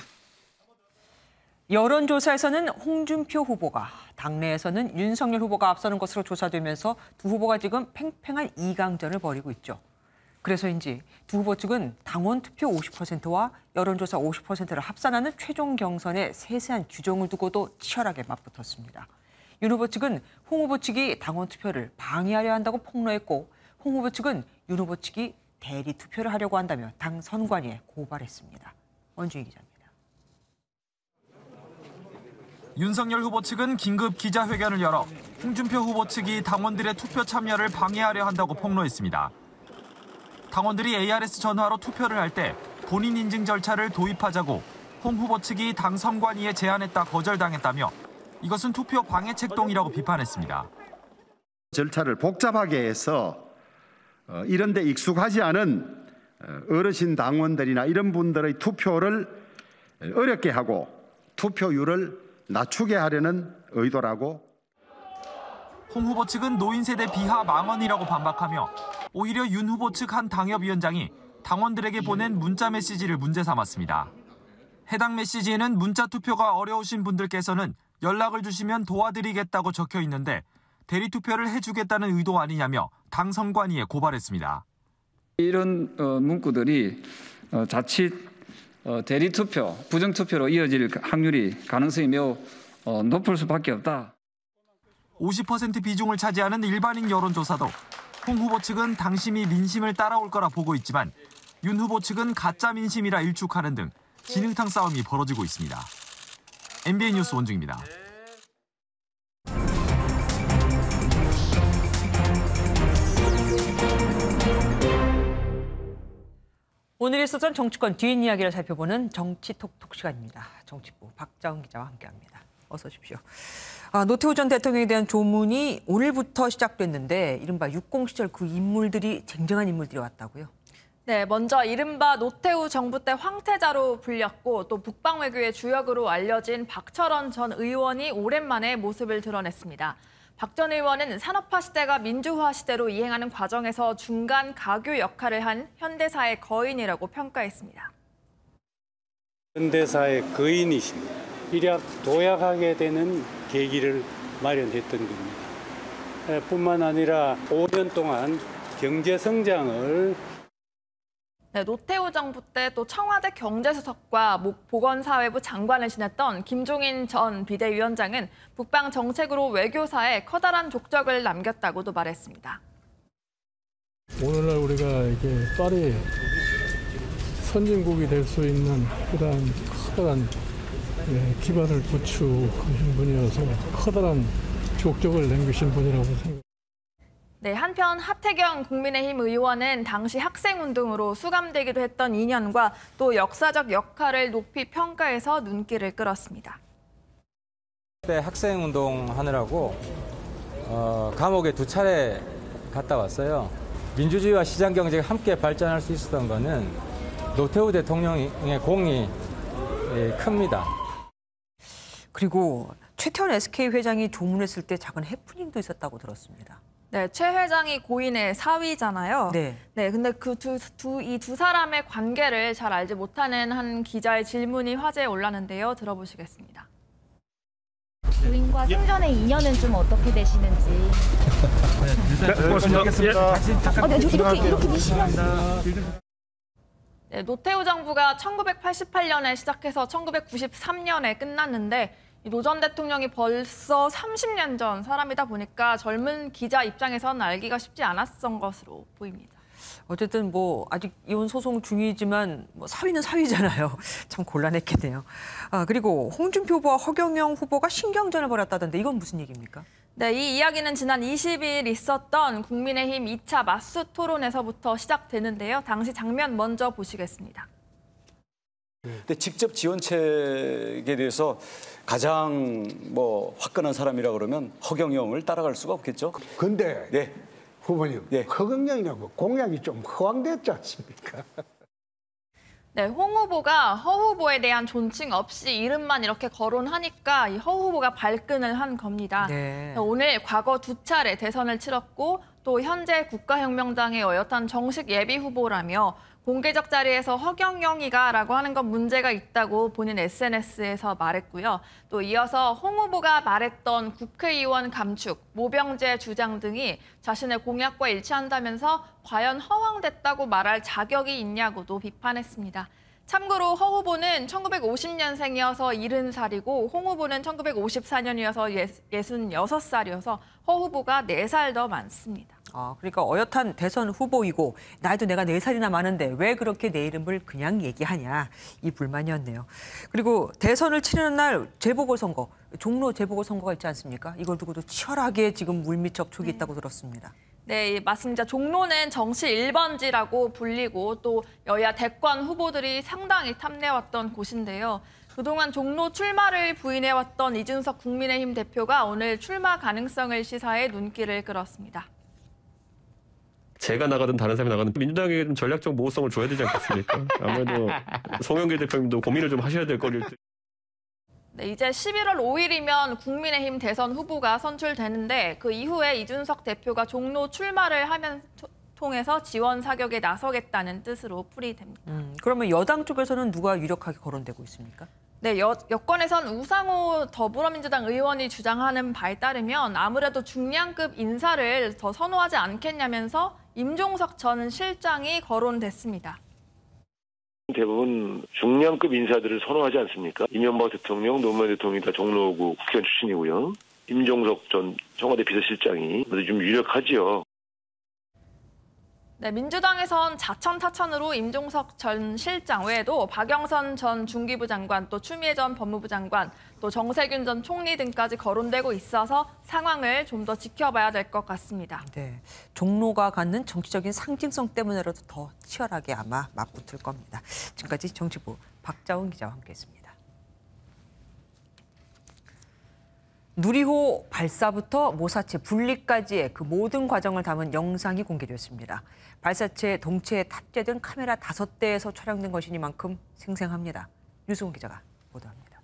여론조사에서는 홍준표 후보가, 당내에서는 윤석열 후보가 앞서는 것으로 조사되면서 두 후보가 지금 팽팽한 이강전을 벌이고 있죠. 그래서인지 두 후보 측은 당원 투표 50%와 여론조사 50%를 합산하는 최종 경선에 세세한 규정을 두고도 치열하게 맞붙었습니다. 윤 후보 측은 홍 후보 측이 당원 투표를 방해하려 한다고 폭로했고, 홍 후보 측은 윤 후보 측이 대리 투표를 하려고 한다며 당 선관위에 고발했습니다. 원주희 기자입니다. 윤석열 후보 측은 긴급 기자회견을 열어 홍준표 후보 측이 당원들의 투표 참여를 방해하려 한다고 폭로했습니다. 당원들이 ARS 전화로 투표를 할 때 본인 인증 절차를 도입하자고 홍 후보 측이 당 선관위에 제안했다 거절당했다며 이것은 투표 방해 책동이라고 비판했습니다. 절차를 복잡하게 해서 이런 데 익숙하지 않은 어르신 당원들이나 이런 분들의 투표를 어렵게 하고 투표율을 낮추게 하려는 의도라고. 홍 후보 측은 노인 세대 비하 망언이라고 반박하며 오히려 윤 후보 측 한 당협위원장이 당원들에게 보낸 문자 메시지를 문제 삼았습니다. 해당 메시지에는 문자 투표가 어려우신 분들께서는 연락을 주시면 도와드리겠다고 적혀 있는데 대리 투표를 해주겠다는 의도 아니냐며 당 선관위에 고발했습니다. 이런 문구들이 자칫 대리 투표, 부정 투표로 이어질 확률이 가능성이 매우 높을 수밖에 없다. 50% 비중을 차지하는 일반인 여론조사도 홍 후보 측은 당심이 민심을 따라올 거라 보고 있지만 윤 후보 측은 가짜 민심이라 일축하는 등 진흙탕 싸움이 벌어지고 있습니다. MBN 뉴스 원중입니다. 오늘 있었던 정치권 뒷이야기를 살펴보는 정치톡톡 시간입니다. 정치부 박자훈 기자와 함께합니다. 어서 오십시오. 노태우 전 대통령에 대한 조문이 오늘부터 시작됐는데 이른바 육공 시절 그 인물들이 쟁쟁한 인물들이 왔다고요? 네, 먼저 이른바 노태우 정부 때 황태자로 불렸고 또 북방 외교의 주역으로 알려진 박철원 전 의원이 오랜만에 모습을 드러냈습니다. 박 전 의원은 산업화 시대가 민주화 시대로 이행하는 과정에서 중간 가교 역할을 한 현대사의 거인이라고 평가했습니다. 현대사의 거인이십니다. 일약 도약하게 되는 계기를 마련했던 겁니다. 뿐만 아니라 5년 동안 경제 성장을 네, 노태우 정부 때 또 청와대 경제수석과 보건사회부 장관을 지냈던 김종인 전 비대위원장은 북방 정책으로 외교사에 커다란 족적을 남겼다고도 말했습니다. 오늘날 우리가 이게 빠르게 선진국이 될 수 있는 그런 커다란 기반을 구축하신 분이어서 커다란 족적을 남기신 분이라고 생각합니다. 네, 한편 하태경 국민의힘 의원은 당시 학생운동으로 수감되기도 했던 인연과 또 역사적 역할을 높이 평가해서 눈길을 끌었습니다. 그때 학생운동 하느라고 감옥에 2차례 갔다 왔어요. 민주주의와 시장경제가 함께 발전할 수 있었던 거는 노태우 대통령의 공이 큽니다. 그리고 최태원 SK 회장이 조문했을 때 작은 해프닝도 있었다고 들었습니다. 네, 최 회장이 고인의 사위잖아요. 네. 네, 근데 이 두 사람의 관계를 잘 알지 못하는 한 기자의 질문이 화제에 올랐는데요. 들어보시겠습니다. 부인과 생전의 인연은 좀 어떻게 되시는지. 이렇게 미시면. 네, 노태우 정부가 1988년에 시작해서 1993년에 끝났는데 노 전 대통령이 벌써 30년 전 사람이다 보니까 젊은 기자 입장에서는 알기가 쉽지 않았던 것으로 보입니다. 어쨌든 아직 이혼 소송 중이지만 사위는 사위잖아요. 참 곤란했겠네요. 그리고 홍준표 후보와 허경영 후보가 신경전을 벌였다던데 이건 무슨 얘기입니까? 네, 이 이야기는 지난 20일 있었던 국민의힘 2차 맞수 토론에서부터 시작되는데요. 당시 장면 먼저 보시겠습니다. 근데 직접 지원책에 대해서 가장 화끈한 사람이라 그러면 허경영을 따라갈 수가 없겠죠. 근데 네. 후보님, 허경영이라고 공약이 좀 허황됐지 않습니까? 네, 홍 후보가 허 후보에 대한 존칭 없이 이름만 이렇게 거론하니까 이 허 후보가 발끈을 한 겁니다. 네. 오늘 과거 2차례 대선을 치렀고 또 현재 국가혁명당의 어엿한 정식 예비 후보라며 공개적 자리에서 허경영이가라고 하는 건 문제가 있다고 본인 SNS에서 말했고요. 또 이어서 홍 후보가 말했던 국회의원 감축, 모병제 주장 등이 자신의 공약과 일치한다면서 과연 허황됐다고 말할 자격이 있냐고도 비판했습니다. 참고로 허 후보는 1950년생이어서 70살이고 홍 후보는 1954년이어서 66살이어서 허 후보가 4살 더 많습니다. 그러니까 어엿한 대선 후보이고 나이도 내가 4살이나 많은데 왜 그렇게 내 이름을 그냥 얘기하냐 이 불만이었네요. 그리고 대선을 치르는 날 재보궐선거, 종로 재보궐선거가 있지 않습니까? 이걸 두고도 치열하게 지금 물밑 접촉이 있다고 들었습니다. 네, 맞습니다. 종로는 정치 1번지라고 불리고 또 여야 대권 후보들이 상당히 탐내왔던 곳인데요. 그동안 종로 출마를 부인해왔던 이준석 국민의힘 대표가 오늘 출마 가능성을 시사해 눈길을 끌었습니다. 제가 나가든 다른 사람이 나가든 민주당에게 좀 전략적 모호성을 줘야 되지 않겠습니까? 아무래도 송영길 대표님도 고민을 좀 하셔야 될 거를. 네, 이제 11월 5일이면 국민의힘 대선 후보가 선출되는데 그 이후에 이준석 대표가 종로 출마를 통해서 지원 사격에 나서겠다는 뜻으로 풀이됩니다. 그러면 여당 쪽에서는 누가 유력하게 거론되고 있습니까? 네, 여권에선 우상호 더불어민주당 의원이 주장하는 바에 따르면 아무래도 중량급 인사를 더 선호하지 않겠냐면서 임종석 전 실장이 거론됐습니다. 대부분 중량급 인사들을 선호하지 않습니까? 이명박 대통령, 노무현 대통령이 다 종로구 국회의원 출신이고요. 임종석 전 청와대 비서실장이 좀 유력하지요. 네, 민주당에선 자천타천으로 임종석 전 실장 외에도 박영선 전 중기부 장관, 또 추미애 전 법무부 장관, 또 정세균 전 총리 등까지 거론되고 있어서 상황을 좀 더 지켜봐야 될 것 같습니다. 네, 종로가 갖는 정치적인 상징성 때문에라도 더 치열하게 아마 맞붙을 겁니다. 지금까지 정치부 박자원 기자와 함께했습니다. 누리호 발사부터 모사체 분리까지의 그 모든 과정을 담은 영상이 공개됐습니다. 발사체 동체에 탑재된 카메라 5대에서 촬영된 것이니만큼 생생합니다. 유승훈 기자가 보도합니다.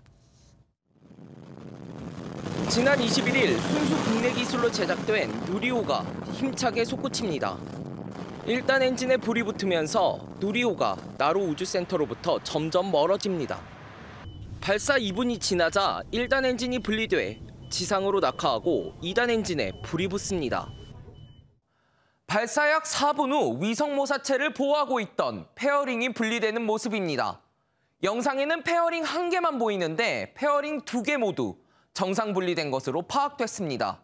지난 21일 순수 국내 기술로 제작된 누리호가 힘차게 솟구칩니다. 1단 엔진에 불이 붙으면서 누리호가 나로 우주센터로부터 점점 멀어집니다. 발사 2분이 지나자 1단 엔진이 분리돼 지상으로 낙하하고 2단 엔진에 불이 붙습니다. 발사 약 4분 후 위성 모사체를 보호하고 있던 페어링이 분리되는 모습입니다. 영상에는 페어링 1개만 보이는데 페어링 2개 모두 정상 분리된 것으로 파악됐습니다.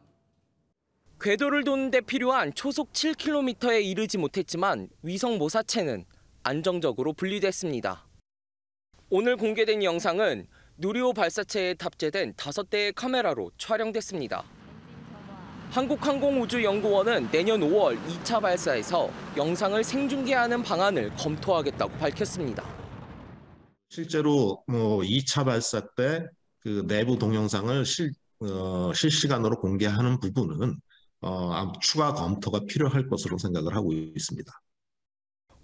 궤도를 도는 데 필요한 초속 7km에 이르지 못했지만 위성 모사체는 안정적으로 분리됐습니다. 오늘 공개된 영상은 누리호 발사체에 탑재된 5대의 카메라로 촬영됐습니다. 한국항공우주연구원은 내년 5월 2차 발사에서 영상을 생중계하는 방안을 검토하겠다고 밝혔습니다. 실제로 2차 발사 때 그 내부 동영상을 실시간으로 공개하는 부분은 추가 검토가 필요할 것으로 생각을 하고 있습니다.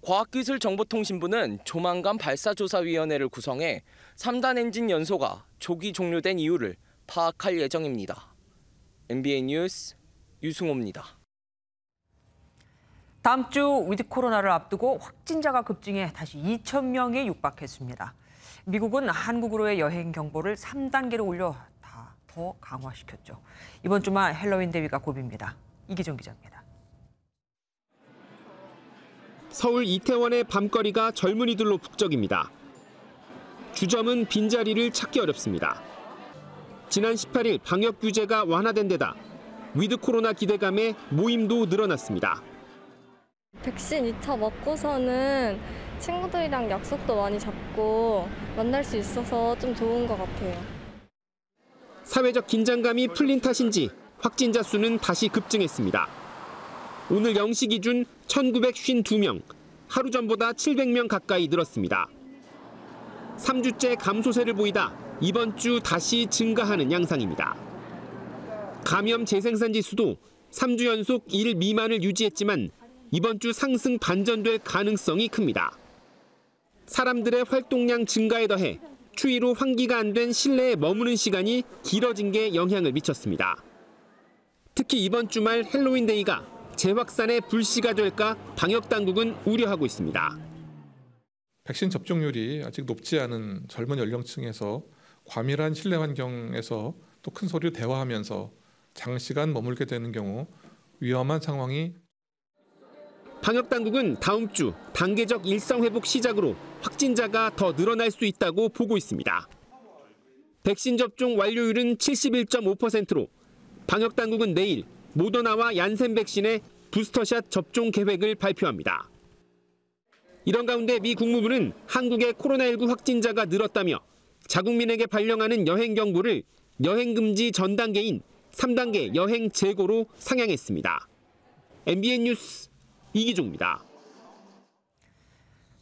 과학기술정보통신부는 조만간 발사조사위원회를 구성해 3단 엔진 연소가 조기 종료된 이유를 파악할 예정입니다. MBN 뉴스 유승호입니다. 다음 주 위드 코로나를 앞두고 확진자가 급증해 다시 2,000명에 육박했습니다. 미국은 한국으로의 여행 경보를 3단계로 올려 더 강화시켰죠. 이번 주말 헬로윈 대위가 고비입니다. 이기정 기자입니다. 서울 이태원의 밤거리가 젊은이들로 북적입니다. 주점은 빈자리를 찾기 어렵습니다. 지난 18일 방역 규제가 완화된 데다 위드 코로나 기대감에 모임도 늘어났습니다. 백신 2차 먹고서는 친구들이랑 약속도 많이 잡고 만날 수 있어서 좀 좋은 것 같아요. 사회적 긴장감이 풀린 탓인지 확진자 수는 다시 급증했습니다. 오늘 0시 기준 1,952명, 하루 전보다 700명 가까이 늘었습니다. 3주째 감소세를 보이다 이번 주 다시 증가하는 양상입니다. 감염 재생산 지수도 3주 연속 1 미만을 유지했지만 이번 주 상승 반전될 가능성이 큽니다. 사람들의 활동량 증가에 더해 추위로 환기가 안 된 실내에 머무는 시간이 길어진 게 영향을 미쳤습니다. 특히 이번 주말 헬로윈 데이가 재확산의 불씨가 될까 방역당국은 우려하고 있습니다. 백신 접종률이 아직 높지 않은 젊은 연령층에서 과밀한 실내 환경에서 또 큰 소리로 대화하면서 장시간 머물게 되는 경우 위험한 상황이 방역당국은 다음 주 단계적 일상회복 시작으로 확진자가 더 늘어날 수 있다고 보고 있습니다. 백신 접종 완료율은 71.5%로 방역당국은 내일 모더나와 얀센 백신의 부스터샷 접종 계획을 발표합니다. 이런 가운데 미 국무부는 한국의 코로나19 확진자가 늘었다며 자국민에게 발령하는 여행 경보를 여행 금지 전 단계인 3단계 여행 재고로 상향했습니다. MBN 뉴스 이기종입니다.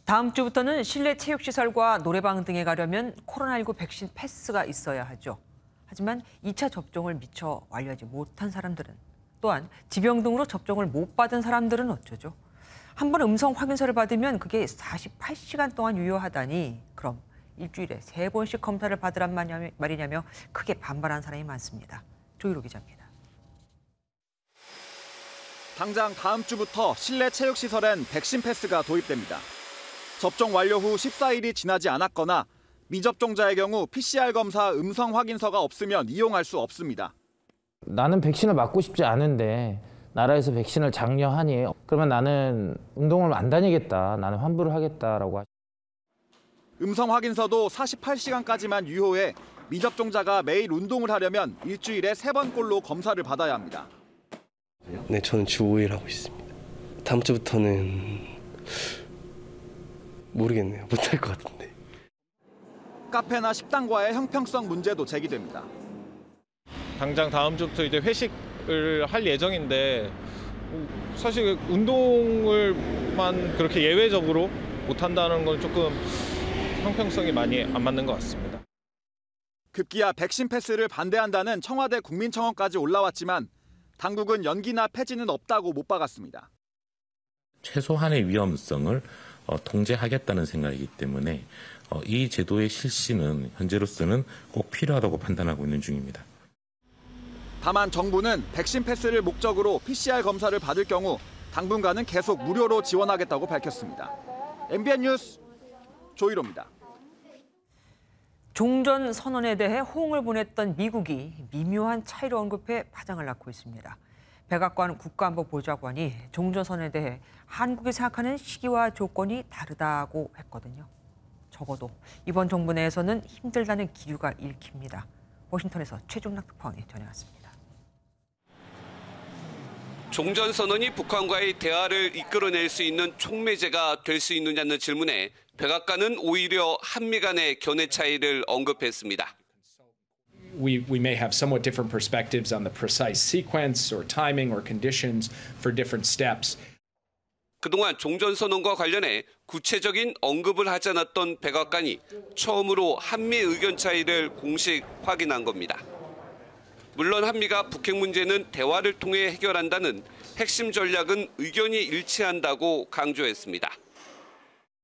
다음 주부터는 실내 체육시설과 노래방 등에 가려면 코로나19 백신 패스가 있어야 하죠. 하지만 2차 접종을 미처 완료하지 못한 사람들은, 또한 지병 등으로 접종을 못 받은 사람들은 어쩌죠? 한 번 음성 확인서를 받으면 그게 48시간 동안 유효하다니, 그럼 일주일에 3번씩 검사를 받으란 말이냐며 크게 반발한 사람이 많습니다. 조희로 기자입니다. 당장 다음 주부터 실내 체육시설엔 백신 패스가 도입됩니다. 접종 완료 후 14일이 지나지 않았거나 미접종자의 경우 PCR 검사 음성 확인서가 없으면 이용할 수 없습니다. 나는 백신을 맞고 싶지 않은데 나라에서 백신을 장려하니 그러면 나는 운동을 안 다니겠다, 나는 환불을 하겠다라고 음성 확인서도 48시간까지만 유효해 미접종자가 매일 운동을 하려면 일주일에 3번꼴로 검사를 받아야 합니다. 네, 저는 주 5일 하고 있습니다. 다음 주부터는 모르겠네요. 못할 것 같은데. 카페나 식당과의 형평성 문제도 제기됩니다. 당장 다음 주부터 이제 회식을 할 예정인데 사실 운동을만 그렇게 예외적으로 못 한다는 건 조금 형평성이 많이 안 맞는 것 같습니다. 급기야 백신 패스를 반대한다는 청와대 국민청원까지 올라왔지만 당국은 연기나 폐지는 없다고 못 박았습니다. 최소한의 위험성을 통제하겠다는 생각이기 때문에 이 제도의 실시는 현재로서는 꼭 필요하다고 판단하고 있는 중입니다. 다만 정부는 백신 패스를 목적으로 PCR 검사를 받을 경우 당분간은 계속 무료로 지원하겠다고 밝혔습니다. MBN 뉴스 조희로입니다. 종전 선언에 대해 호응을 보냈던 미국이 미묘한 차이를 언급해 파장을 낳고 있습니다. 백악관 국가안보보좌관이 종전 선언에 대해 한국이 생각하는 시기와 조건이 다르다고 했거든요. 적어도 이번 정부 내에서는 힘들다는 기류가 읽힙니다. 워싱턴에서 최종락 특파원이 전해왔습니다. 종전선언이 북한과의 대화를 이끌어낼 수 있는 촉매제가 될 수 있느냐는 질문에 백악관은 오히려 한미 간의 견해 차이를 언급했습니다. We may have somewhat different perspectives on the precise sequence or timing or conditions for different steps. 그동안 종전선언과 관련해 구체적인 언급을 하지 않았던 백악관이 처음으로 한미 의견 차이를 공식 확인한 겁니다. 물론 한미가 북핵 문제는 대화를 통해 해결한다는 핵심 전략은 의견이 일치한다고 강조했습니다.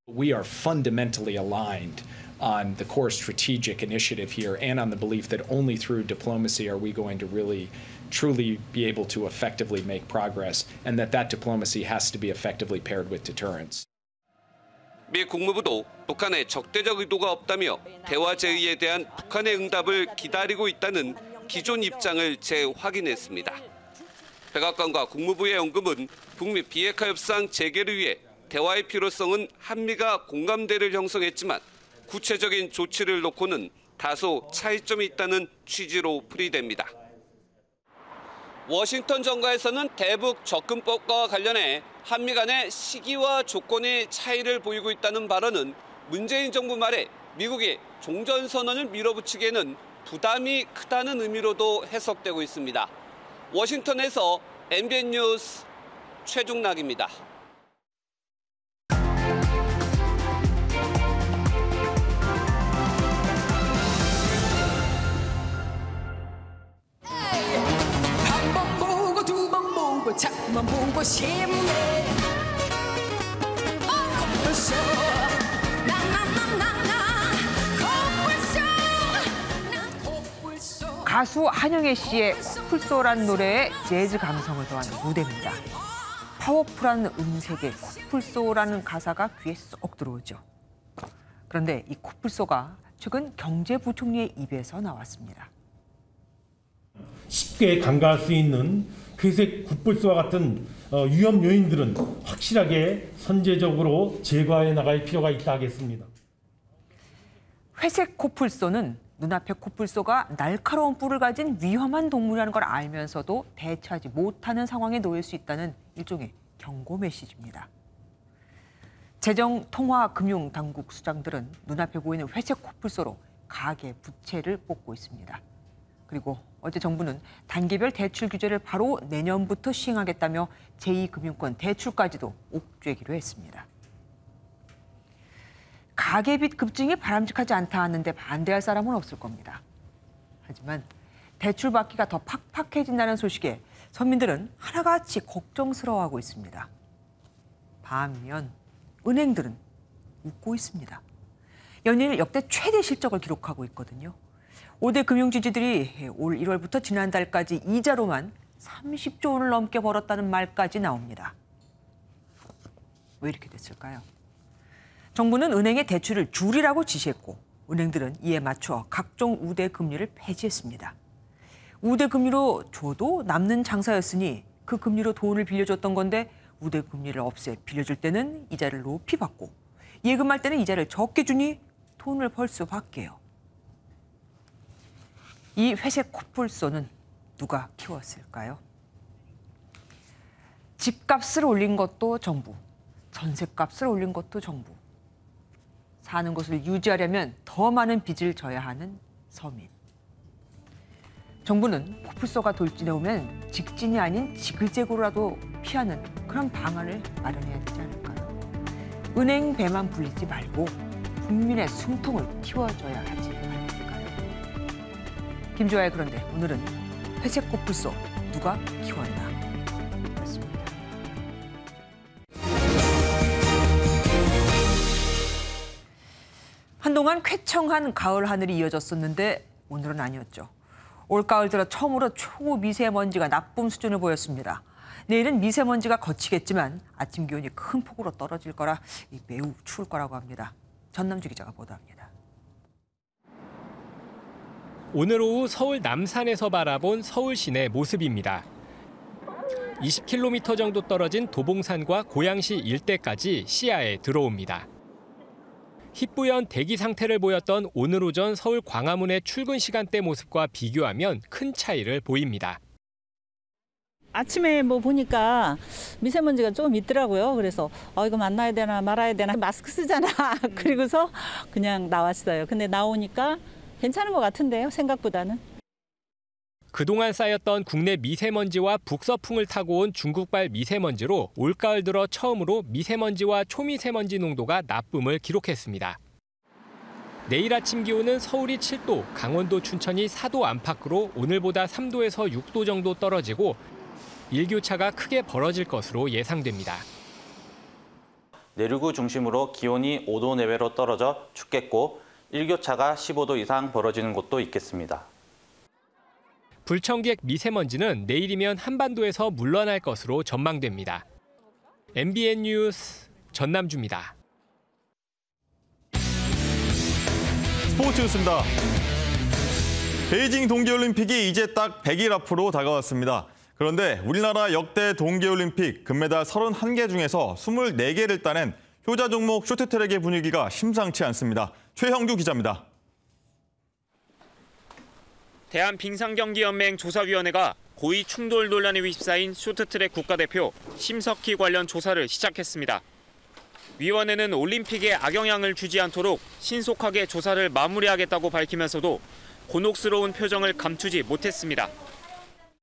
We are fundamentally aligned on the core strategic initiative here and on the belief that only through diplomacy are we going to really truly be able to effectively make progress and that diplomacy has to be effectively paired with deterrence. 미 국무부도 북한에 적대적 의도가 없다며 대화 제의에 대한 북한의 응답을 기다리고 있다는 기존 입장을 재확인했습니다. 백악관과 국무부의 언급은 북미 비핵화 협상 재개를 위해 대화의 필요성은 한미가 공감대를 형성했지만 구체적인 조치를 놓고는 다소 차이점이 있다는 취지로 풀이됩니다. 워싱턴 정가에서는 대북 접근법과 관련해 한미 간의 시기와 조건의 차이를 보이고 있다는 발언은 문재인 정부 말에 미국이 종전선언을 밀어붙이기에는 부담이 크다는 의미로도 해석되고 있습니다. 워싱턴에서 MBN 뉴스 최종락입니다. 자꾸만 보고 싶네. 코뿔소 나나나나나 가수 한영애 씨의 코뿔소라는 노래에 재즈 감성을 더한 무대입니다. 파워풀한 음색의 코뿔소라는 가사가 귀에 쏙 들어오죠. 그런데 이 코뿔소가 최근 경제부총리의 입에서 나왔습니다. 쉽게 간과할 수 있는 회색 코뿔소와 같은 위험 요인들은 확실하게 선제적으로 제거해 나갈 필요가 있다 하겠습니다. 회색 코뿔소는 눈앞의 코뿔소가 날카로운 뿔을 가진 위험한 동물이라는 걸 알면서도 대처하지 못하는 상황에 놓일 수 있다는 일종의 경고 메시지입니다. 재정, 통화, 금융 당국 수장들은 눈앞에 보이는 회색 코뿔소로 가계 부채를 뽑고 있습니다. 그리고 어제 정부는 단계별 대출 규제를 바로 내년부터 시행하겠다며 제2금융권 대출까지도 옥죄기로 했습니다. 가계빚 급증이 바람직하지 않다 하는데 반대할 사람은 없을 겁니다. 하지만 대출 받기가 더 팍팍해진다는 소식에 서민들은 하나같이 걱정스러워하고 있습니다. 반면 은행들은 웃고 있습니다. 연일 역대 최대 실적을 기록하고 있거든요. 5대 금융지주들이 올 1월부터 지난달까지 이자로만 30조 원을 넘게 벌었다는 말까지 나옵니다. 왜 이렇게 됐을까요? 정부는 은행의 대출을 줄이라고 지시했고 은행들은 이에 맞춰 각종 우대 금리를 폐지했습니다. 우대 금리로 줘도 남는 장사였으니 그 금리로 돈을 빌려줬던 건데 우대 금리를 없애 빌려줄 때는 이자를 높이 받고 예금할 때는 이자를 적게 주니 돈을 벌 수밖에요. 이 회색 코뿔소는 누가 키웠을까요? 집값을 올린 것도 정부, 전셋값을 올린 것도 정부. 사는 곳을 유지하려면 더 많은 빚을 져야 하는 서민. 정부는 코뿔소가 돌진해 오면 직진이 아닌 지그재그로라도 피하는 그런 방안을 마련해야 되지 않을까요? 은행 배만 불리지 말고 국민의 숨통을 틔워줘야 하지 않을까요? 김주아의 그런데 오늘은 회색 코뿔소 누가 키웠나? 그렇습니다. 한동안 쾌청한 가을 하늘이 이어졌었는데 오늘은 아니었죠. 올가을 들어 처음으로 초미세먼지가 나쁨 수준을 보였습니다. 내일은 미세먼지가 거치겠지만 아침 기온이 큰 폭으로 떨어질 거라 매우 추울 거라고 합니다. 전남주 기자가 보도합니다. 오늘 오후 서울 남산에서 바라본 서울 시내 모습입니다. 20km 정도 떨어진 도봉산과 고양시 일대까지 시야에 들어옵니다. 희뿌연 대기 상태를 보였던 오늘 오전 서울 광화문의 출근 시간대 모습과 비교하면 큰 차이를 보입니다. 아침에 보니까 미세먼지가 조금 있더라고요. 그래서 이거 만나야 되나 말아야 되나 마스크 쓰잖아. 그리고서 그냥 나왔어요. 근데 나오니까 괜찮은 것 같은데요, 생각보다는. 그동안 쌓였던 국내 미세먼지와 북서풍을 타고 온 중국발 미세먼지로 올가을 들어 처음으로 미세먼지와 초미세먼지 농도가 나쁨을 기록했습니다. 내일 아침 기온은 서울이 7도, 강원도 춘천이 4도 안팎으로 오늘보다 3도에서 6도 정도 떨어지고 일교차가 크게 벌어질 것으로 예상됩니다. 내륙을 중심으로 기온이 5도 내외로 떨어져 춥겠고 일교차가 15도 이상 벌어지는 곳도 있겠습니다. 불청객 미세먼지는 내일이면 한반도에서 물러날 것으로 전망됩니다. MBN 뉴스 전남주입니다. 스포츠 뉴스입니다. 베이징 동계올림픽이 이제 딱 100일 앞으로 다가왔습니다. 그런데 우리나라 역대 동계올림픽 금메달 31개 중에서 24개를 따낸 효자 종목 쇼트트랙의 분위기가 심상치 않습니다. 최형규 기자입니다. 대한빙상경기연맹 조사위원회가 고의 충돌 논란에 휩싸인 쇼트트랙 국가대표 심석희 관련 조사를 시작했습니다. 위원회는 올림픽에 악영향을 주지 않도록 신속하게 조사를 마무리하겠다고 밝히면서도 곤혹스러운 표정을 감추지 못했습니다.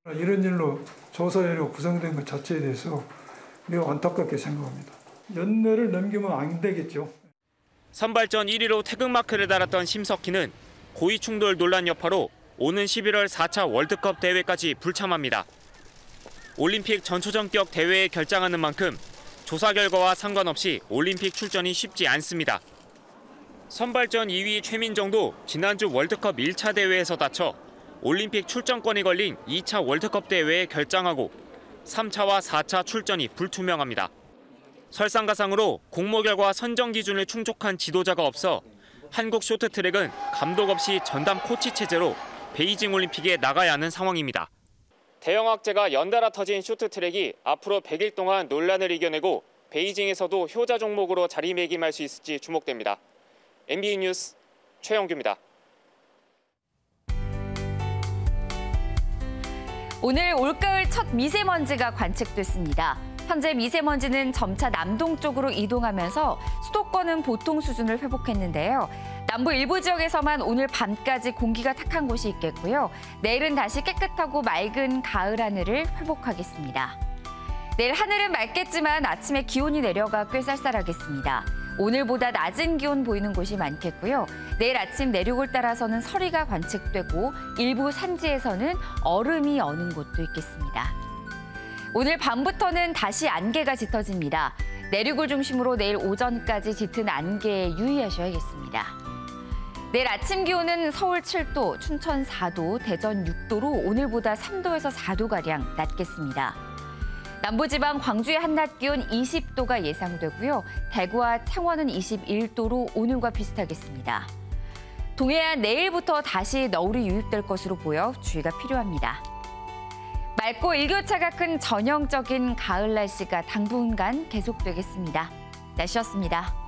이런 일로 조사위원회가 구성된 것 자체에 대해서 매우 안타깝게 생각합니다. 연내를 넘기면 안 되겠죠. 선발전 1위로 태극마크를 달았던 심석희는 고의 충돌 논란 여파로 오는 11월 4차 월드컵 대회까지 불참합니다. 올림픽 전초전격 대회에 결장하는 만큼 조사 결과와 상관없이 올림픽 출전이 쉽지 않습니다. 선발전 2위 최민정도 지난주 월드컵 1차 대회에서 다쳐 올림픽 출전권이 걸린 2차 월드컵 대회에 결장하고 3차와 4차 출전이 불투명합니다. 설상가상으로 공모 결과 선정 기준을 충족한 지도자가 없어 한국 쇼트트랙은 감독 없이 전담 코치 체제로 베이징 올림픽에 나가야 하는 상황입니다. 대형 악재가 연달아 터진 쇼트트랙이 앞으로 100일 동안 논란을 이겨내고 베이징에서도 효자 종목으로 자리매김할 수 있을지 주목됩니다. MBN 뉴스 최영규입니다. 오늘 올가을 첫 미세먼지가 관측됐습니다. 현재 미세먼지는 점차 남동쪽으로 이동하면서 수도권은 보통 수준을 회복했는데요. 남부 일부 지역에서만 오늘 밤까지 공기가 탁한 곳이 있겠고요. 내일은 다시 깨끗하고 맑은 가을 하늘을 회복하겠습니다. 내일 하늘은 맑겠지만 아침에 기온이 내려가 꽤 쌀쌀하겠습니다. 오늘보다 낮은 기온 보이는 곳이 많겠고요. 내일 아침 내륙을 따라서는 서리가 관측되고 일부 산지에서는 얼음이 어는 곳도 있겠습니다. 오늘 밤부터는 다시 안개가 짙어집니다. 내륙을 중심으로 내일 오전까지 짙은 안개에 유의하셔야겠습니다. 내일 아침 기온은 서울 7도, 춘천 4도, 대전 6도로 오늘보다 3도에서 4도가량 낮겠습니다. 남부지방 광주의 한낮 기온 20도가 예상되고요. 대구와 창원은 21도로 오늘과 비슷하겠습니다. 동해안 내일부터 다시 너울이 유입될 것으로 보여 주의가 필요합니다. 맑고 일교차가 큰 전형적인 가을 날씨가 당분간 계속되겠습니다. 날씨였습니다.